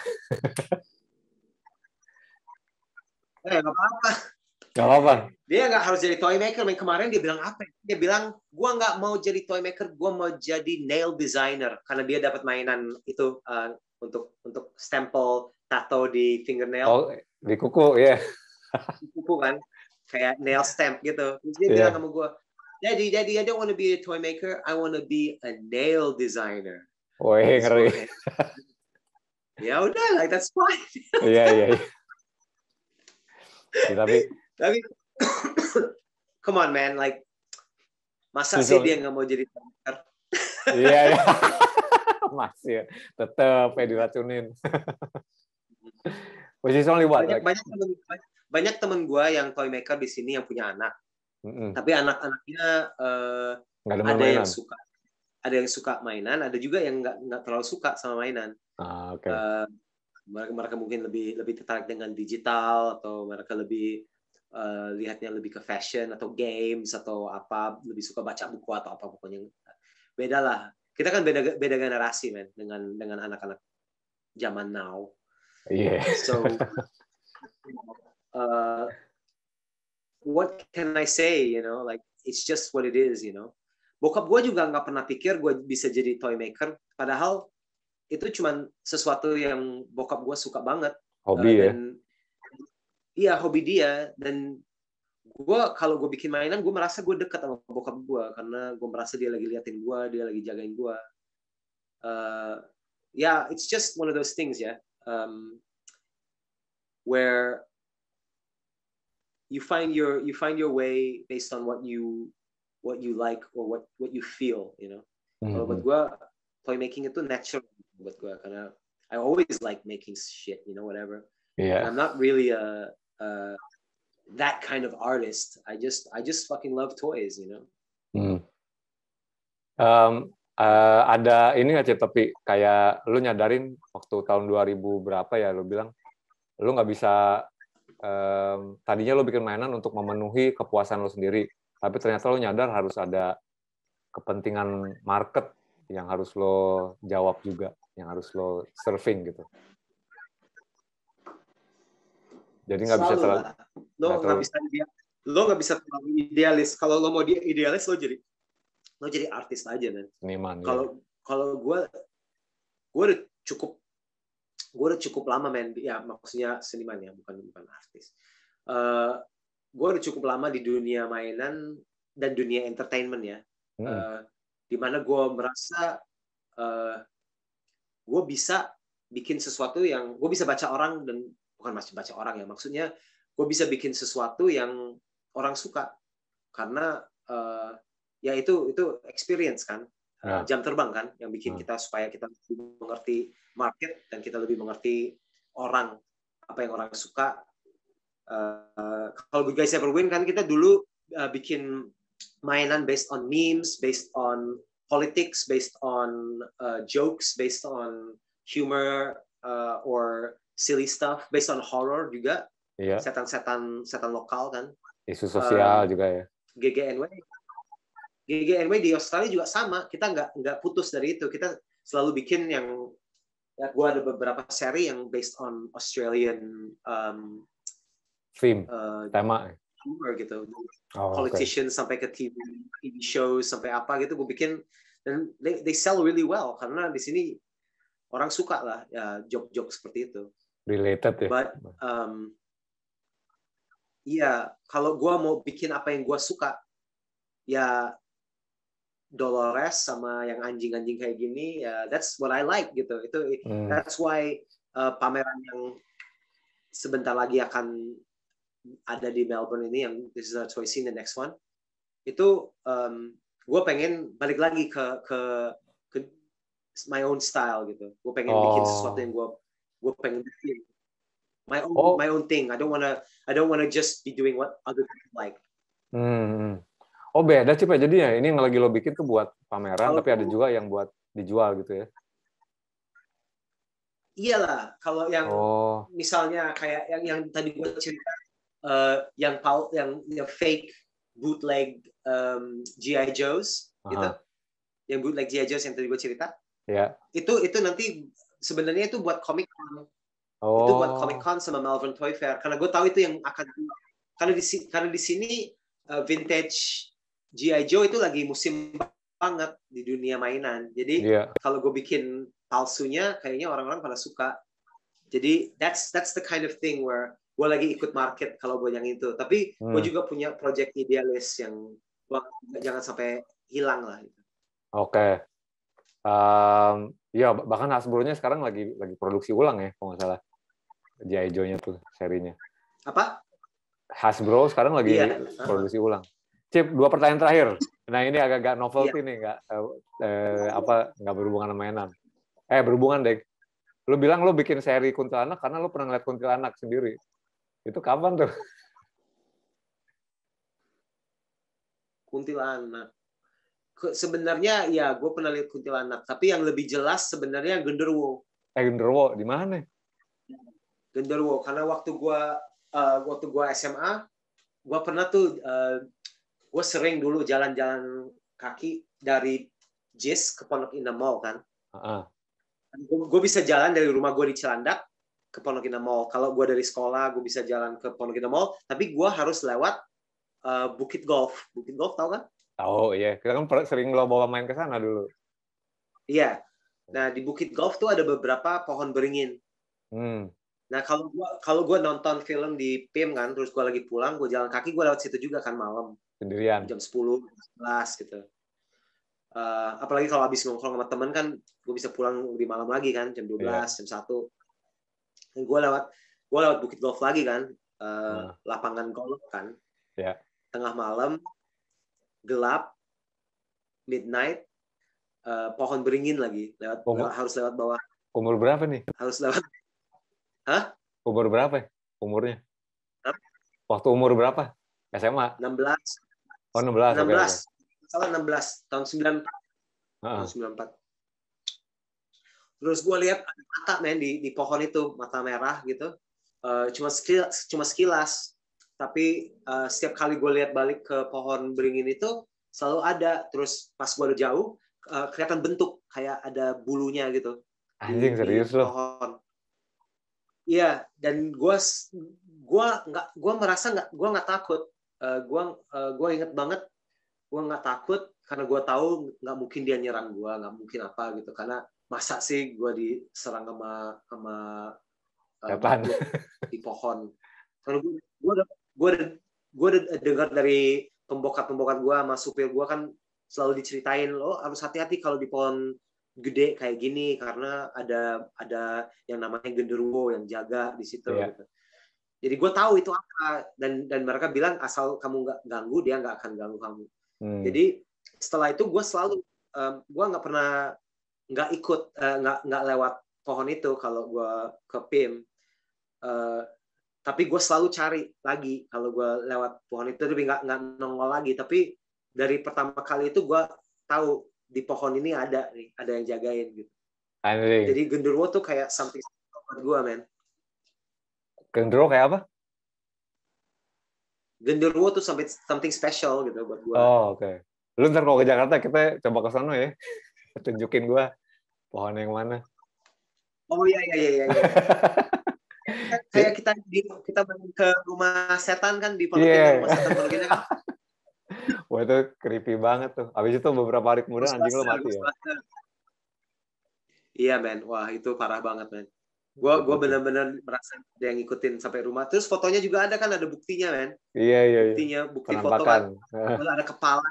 Nggak apa-apa. Gak apa-apa. Dia nggak harus jadi toy maker. Kemarin dia bilang apa? Dia bilang, gua nggak mau jadi toy maker, gua mau jadi nail designer, karena dia dapat mainan itu untuk stempel tato di fingernail. Oh, di kuku, ya. Yeah. Di kuku kan, kayak nail stamp gitu. Terus dia bilang sama gua, Daddy, I don't want to be a toy maker, I want to be a nail designer. Wih, ngeri. Ya udah, like that's fine. Iya. Tapi come on man, like masa sih dia nggak mau jadi tomaker? Iya. Masih tetap diracunin. Which is only what? Banyak temen gue yang toy maker di sini yang punya anak. Tapi anak-anaknya ada yang suka mainan, ada juga yang nggak terlalu suka sama mainan. Okay. Mereka mungkin lebih tertarik dengan digital, atau mereka lebih lihatnya lebih ke fashion atau games atau apa, lebih suka baca buku atau apa, pokoknya beda lah. Kita kan beda generasi, man, dengan anak-anak zaman now. Yeah. So what can I say, like it's just what it is, Bokap gue juga nggak pernah pikir gue bisa jadi toy maker, padahal itu cuman sesuatu yang bokap gue suka banget. Hobi ya? Iya, hobi dia. Dan gue kalau gue bikin mainan, gue merasa gue dekat sama bokap gue, karena gue merasa dia lagi liatin gue, dia lagi jagain gue. It's just one of those things ya, where you find your way based on what you like or what you feel, Kalau buat gue, toy making itu natural buat gue, karena I always like making shit, whatever. Yeah. I'm not really that kind of artist. I just fucking love toys, Ada ini nggak sih, tapi kayak lu nyadarin waktu tahun 2000 berapa ya, lu bilang lu nggak bisa, tadinya lu bikin mainan untuk memenuhi kepuasan lu sendiri, tapi ternyata lu nyadar harus ada kepentingan market yang harus lo jawab juga, yang harus lo serving gitu. Jadi nggak bisa terlalu, lo nggak bisa terlalu idealis. Kalau lo mau idealis, lo jadi artis aja, man. Seniman. Kalau gue udah cukup lama, man. Ya maksudnya seniman ya, bukan artis. Gue udah cukup lama di dunia mainan dan dunia entertainment ya. Di mana gue merasa gue bisa bikin sesuatu yang gue bisa baca orang, dan bukan masih baca orang ya, maksudnya gue bisa bikin sesuatu yang orang suka karena ya itu experience kan, jam terbang kan yang bikin kita supaya kita lebih mengerti market dan kita lebih mengerti orang, apa yang orang suka. Kalau Good Guys Never Win kan kita dulu bikin mainan based on memes, based on politics, based on jokes, based on humor or silly stuff, based on horror juga. Iya. Setan lokal kan. Isu sosial juga ya. GGNW di Australia juga sama. Kita nggak putus dari itu. Kita selalu bikin yang ya, gue ada beberapa seri yang based on Australian theme, tema humor gitu. Politicians sampai ke TV shows sampai apa gitu gue bikin, dan they sell really well karena di sini orang suka lah ya joke-joke seperti itu. Related ya. But iya, kalau gue mau bikin apa yang gue suka, ya Dolores sama yang anjing-anjing kayak gini, ya that's what I like gitu. That's why pameran yang sebentar lagi akan ada di Melbourne ini, yang This Is Our Toy Scene, the next one, itu gue pengen balik lagi ke my own style gitu. Gue pengen bikin sesuatu yang gue pengen bikin. My own thing. I don't wanna just be doing what other people like. Oh beda sih Pak. Jadi ya ini yang lagi lo bikin tuh buat pameran, tapi ada juga yang buat dijual gitu ya? Iyalah. Kalau yang misalnya kayak yang tadi gue cerita, yang fake bootleg G.I. Joes gitu, yang bootleg G.I. Joes yang tadi gue cerita, itu nanti sebenarnya itu buat Comic Con. Itu buat Comic Con sama Melbourne Toy Fair, karena gue tahu itu yang akan, karena di sini vintage G.I. Joe itu lagi musim banget di dunia mainan. Jadi kalau gue bikin palsunya, kayaknya orang-orang pada suka. Jadi that's the kind of thing where gue lagi ikut market kalau gue yang itu. Tapi gue juga punya project idealis yang jangan sampai hilang lah. Oke. Ya bahkan Hasbro-nya sekarang lagi produksi ulang ya, kalau nggak salah. G.I. Joe-nya tuh serinya. Apa? Hasbro sekarang lagi produksi ulang. Cip, 2 pertanyaan terakhir. Nah ini agak-agak novelty nih, nggak berhubungan sama mainan. Berhubungan deh. Lu bilang lu bikin seri kuntilanak karena lu pernah ngeliat kuntilanak sendiri. Itu kapan tuh? Kuntilanak. Sebenarnya ya gue pernah lihat kuntilanak, tapi yang lebih jelas sebenarnya genderuwo. Genderuwo di mana? Genderuwo karena waktu gue SMA, gue pernah tuh gue sering dulu jalan-jalan kaki dari JIS ke Pondok Indah Mall kan. Gue bisa jalan dari rumah gue di Cilandak ke Pondok Indah Mall. Kalau gue dari sekolah, gue bisa jalan ke Pondok Indah Mall, tapi gue harus lewat Bukit Golf. Bukit Golf tahu kan? Tahu, iya. Kita kan sering lo bawa main ke sana dulu. Iya. Nah, di Bukit Golf tuh ada beberapa pohon beringin. Nah, kalau gue nonton film di PIM kan, terus gue lagi pulang, gue jalan kaki, gue lewat situ juga kan malam. Sendirian. Jam 10, 11 gitu. Apalagi kalau habis nongkrong sama temen kan, gue bisa pulang lebih malam lagi kan, jam 12, jam 1. Dan gue lewat Bukit Golf lagi kan, lapangan golf kan. Tengah malam, gelap, midnight, pohon beringin lagi. Harus lewat bawah. Umur berapa nih? Harus lewat. Hah? Umur berapa ya? Umurnya? Waktu umur berapa? SMA? 16. Oh, 16. 16. Salah 16. Tahun 94. Tahun 94. Terus gue lihat ada mata di pohon itu, mata merah gitu. Cuma sekilas. Tapi setiap kali gue lihat balik ke pohon beringin itu, selalu ada. Terus pas gue udah jauh, kelihatan bentuk. Kayak ada bulunya gitu. Anjing, serius loh? Iya, dan gue merasa gue nggak takut. Gue inget banget, gue nggak takut karena gue tahu nggak mungkin dia nyerang gue, nggak mungkin apa gitu. Karena masa sih gue diserang sama di pohon. Karena gue udah dengar dari pembokat gue sama supir gue kan selalu diceritain, lo harus hati-hati kalau di pohon gede kayak gini karena ada yang namanya genderuwo yang jaga di situ. Gitu. Jadi gue tahu itu apa dan mereka bilang asal kamu nggak ganggu dia nggak akan ganggu kamu. Jadi setelah itu gue selalu gue nggak pernah nggak ikut nggak lewat pohon itu kalau gue ke PIM. Tapi gue selalu cari lagi kalau gue lewat pohon itu tapi nggak nongol lagi. Tapi dari pertama kali itu gue tahu di pohon ini ada yang jagain gitu. Jadi genderuwo tuh kayak something buat gue, man. Genderuwo kayak apa? Genderuwo tuh something special gitu buat gue. Oh, oke. Lu ntar kalau ke Jakarta kita coba ke sana ya. Tunjukin gue pohon yang mana. Oh iya. Kayak kita ke rumah setan kan di Pondok rumah setan Pondok Indah kan. Wah itu creepy banget tuh. Abis itu beberapa hari kemudian anjing lo mati ya. Iya men, wah itu parah banget men. Gue benar-benar merasa ada yang ngikutin sampai rumah. Terus fotonya juga ada kan, ada buktinya men. Iya. Bukti foto kan. Ada kepala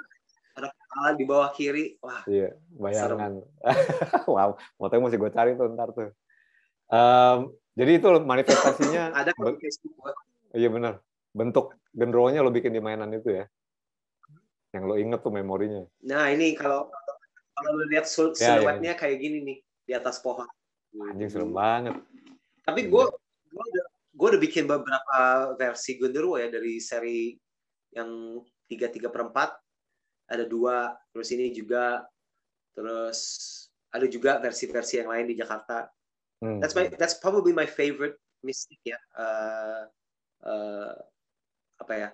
di bawah kiri. Wah. Iya, bayangan. Wow, fotonya mesti gue cari tuh ntar tuh. Jadi itu manifestasinya. Ada di Facebook. Iya benar. Bentuk genderuwonya lo bikin di mainan itu ya. Yang lo inget tuh memorinya. Nah ini kalau lo lihat siluetnya kayak gini nih di atas pohon. Anjing serem banget. Tapi gue udah bikin beberapa versi genderuwo ya dari seri yang 3/4 ada 2, terus ini juga, terus ada juga versi-versi yang lain di Jakarta. That's probably my favorite mystic ya.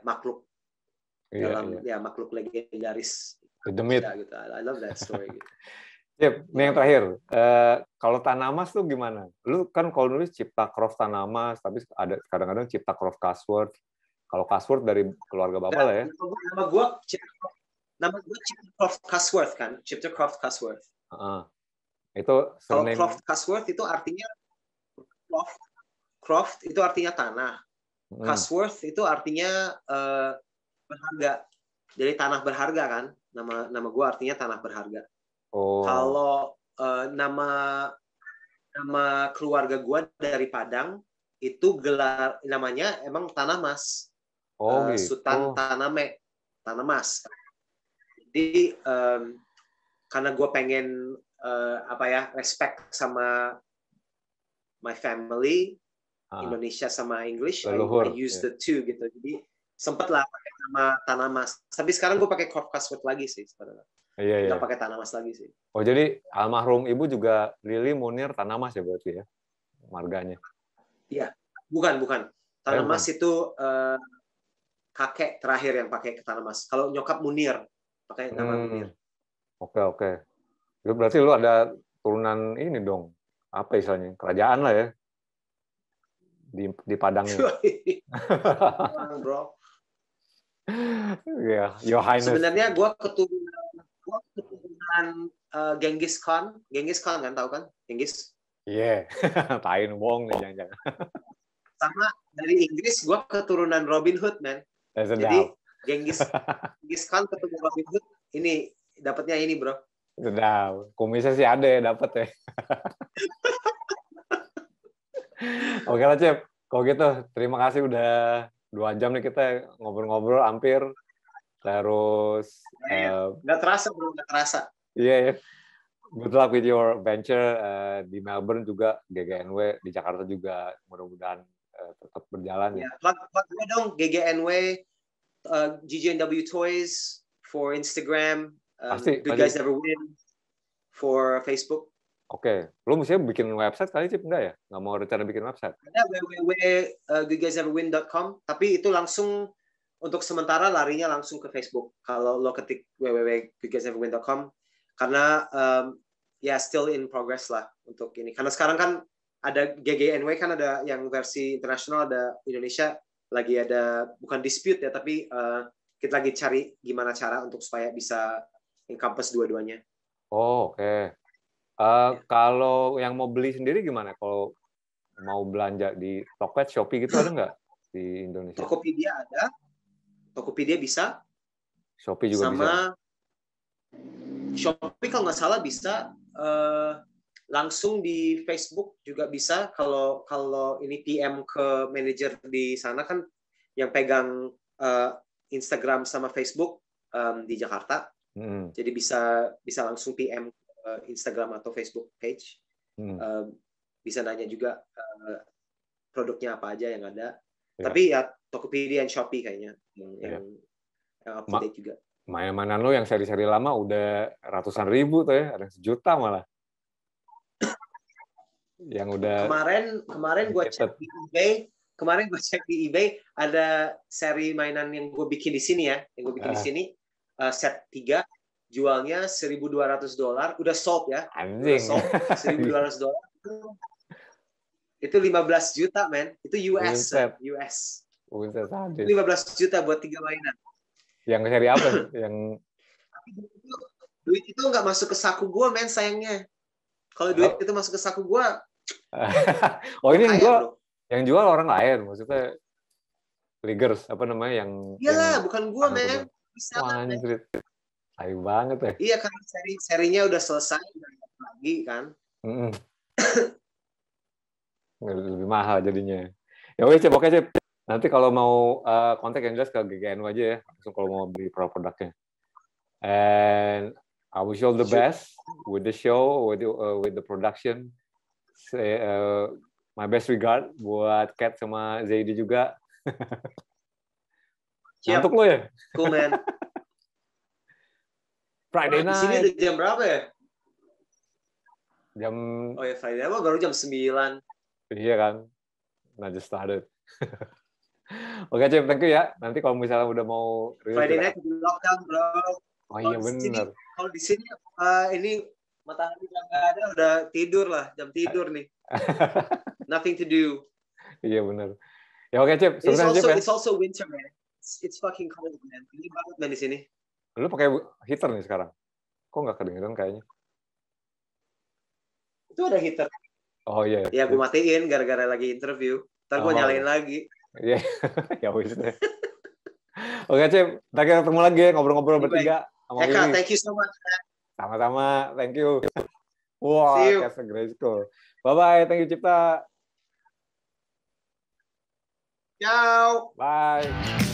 Makhluk dalam ya makhluk legendaris. The myth. Gitu. I love that story. Gitu. Yep, ini yang terakhir. Kalau Tanamas tuh gimana? Lu kan kalau nulis Cipta Croft Tanamas, tapi ada kadang-kadang Cipta Croft Cashworth. Kalau Cashworth dari keluarga bapak lah ya. Nama gue Cipta Croft Cashworth kan, Cipta Croft Cashworth. Itu kalau Croft Cashworth itu artinya Croft itu artinya tanah. Cashworth itu artinya berharga. Jadi tanah berharga kan. Nama gue artinya tanah berharga. Kalau nama keluarga gue dari Padang itu gelar namanya emang Tanamas. Gitu. Sultan Tanamas. Jadi karena gue pengen respect sama my family, Indonesia sama English, I use the two gitu. Jadi sempat lah pakai nama Tanamas. Tapi sekarang gue pakai Croft Cashworth lagi sih sebenarnya. Nggak pakai Tanamas lagi sih. Oh jadi almarhum ibu juga Lili Munir Tanamas ya berarti ya marganya? Iya, bukan. Tanamas itu kakek terakhir yang pakai Tanamas. Kalau nyokap Munir pakai nama Munir. Oke. Itu berarti lu ada turunan ini dong. Apa istilahnya? Kerajaan lah ya. Di Padangnya. Bro. Yeah, Your Highness. Sebenarnya gue keturunan Genghis Khan. Genghis Khan kan, tahu kan? Genghis. Iya. Tain Wong jangan-jangan. Sama dari Inggris gue keturunan Robin Hood, man. Jadi Genghis Khan ketemu Robin Hood. Ini dapatnya ini, bro. Sedap. Kumisnya sih ada ya, dapat ya. Oke lah, Cip. Kalau gitu, terima kasih udah 2 jam nih kita ngobrol-ngobrol hampir. Terus nggak terasa, bro, nggak terasa. Iya. Good luck with your venture di Melbourne juga, GGNW di Jakarta juga mudah-mudahan tetap berjalan ya. Plug gue dong, GGNW, GGNW Toys for Instagram, Good Guys Never Win for Facebook. Oke, lu mestinya bikin website kali Cip, enggak ya? Nggak mau rencana bikin website? Ada www.goodguysneverwin.com, tapi itu langsung untuk sementara larinya langsung ke Facebook. Kalau lo ketik www.goodguysneverwin.com, karena still in progress lah untuk ini. Karena sekarang kan ada GGNW kan ada yang versi internasional, ada Indonesia lagi ada bukan dispute ya, tapi kita lagi cari gimana cara untuk supaya bisa encompass dua-duanya. Oh, oke. Kalau yang mau beli sendiri gimana? Kalau mau belanja di Tokped, Shopee gitu ada nggak di Indonesia? Tokopedia ada. Tokopedia bisa. Shopee juga sama bisa. Shopee kalau nggak salah bisa. langsung di Facebook juga bisa. Kalau ini PM ke manajer di sana kan yang pegang Instagram sama Facebook di Jakarta. Jadi bisa langsung PM Instagram atau Facebook page. Bisa nanya juga produknya apa aja yang ada. Tapi ya Tokopedia dan Shopee kayaknya yang up to date juga. Mainan lo yang seri-seri lama udah ratusan ribu tuh ya, ada 1 juta malah. Yang udah kemarin gue cek di eBay, ada seri mainan yang gue bikin di sini ya, set 3 jualnya $1.200, udah sold ya. Anjing. $1.200. Itu 15 juta, men. Itu US. 15 juta buat 3 mainan. Yang seri apa? Yang duit itu nggak masuk ke saku gue, men, sayangnya. Kalau duit itu masuk ke saku gue. Oh, ini yang jual orang lain, maksudnya Liggers apa namanya yang? Iyalah, bukan gue, men. Anjir. Sayang banget ya. Iya, karena serinya udah selesai lagi kan. Lebih mahal jadinya. Ya wes, oke Cip. Nanti kalau mau kontak yang jelas ke GGNU aja ya, langsung kalau mau beli produknya. And I wish you all the best with the show, with the production. My best regard buat Kat sama Zaidi juga. Ngantuk lo ya? Cool, man. Friday night. Di sini udah jam berapa ya? Oh ya, Friday night baru jam 9. Iya kan? Nah, just started. Oke, Cip, thank you ya. Nanti kalau misalnya udah mau Friday night di lockdown, bro. Oh iya benar. Kalau di sini ini matahari nggak ada, udah tidur lah, jam tidur nih. Nothing to do. Iya benar. Ya oke, Cip. Sukses, Cip, ya. It's also winter, man. It's fucking cold, man. Ini banget, man, di sini. Lu pakai heater nih sekarang? Kok nggak kedengeran kayaknya? Itu ada heater. Oh iya. Ya, gue matiin gara-gara lagi interview. Ntar gue nyalain lagi. Iya, ya wis deh. Oke, Cip. Ntar kita ketemu lagi ya, ngobrol-ngobrol bertiga. Eka, thank you so much, man. Sama-sama, thank you. Wah, Kasa Grayskull. Bye-bye, thank you, Cipta. Ciao. Bye.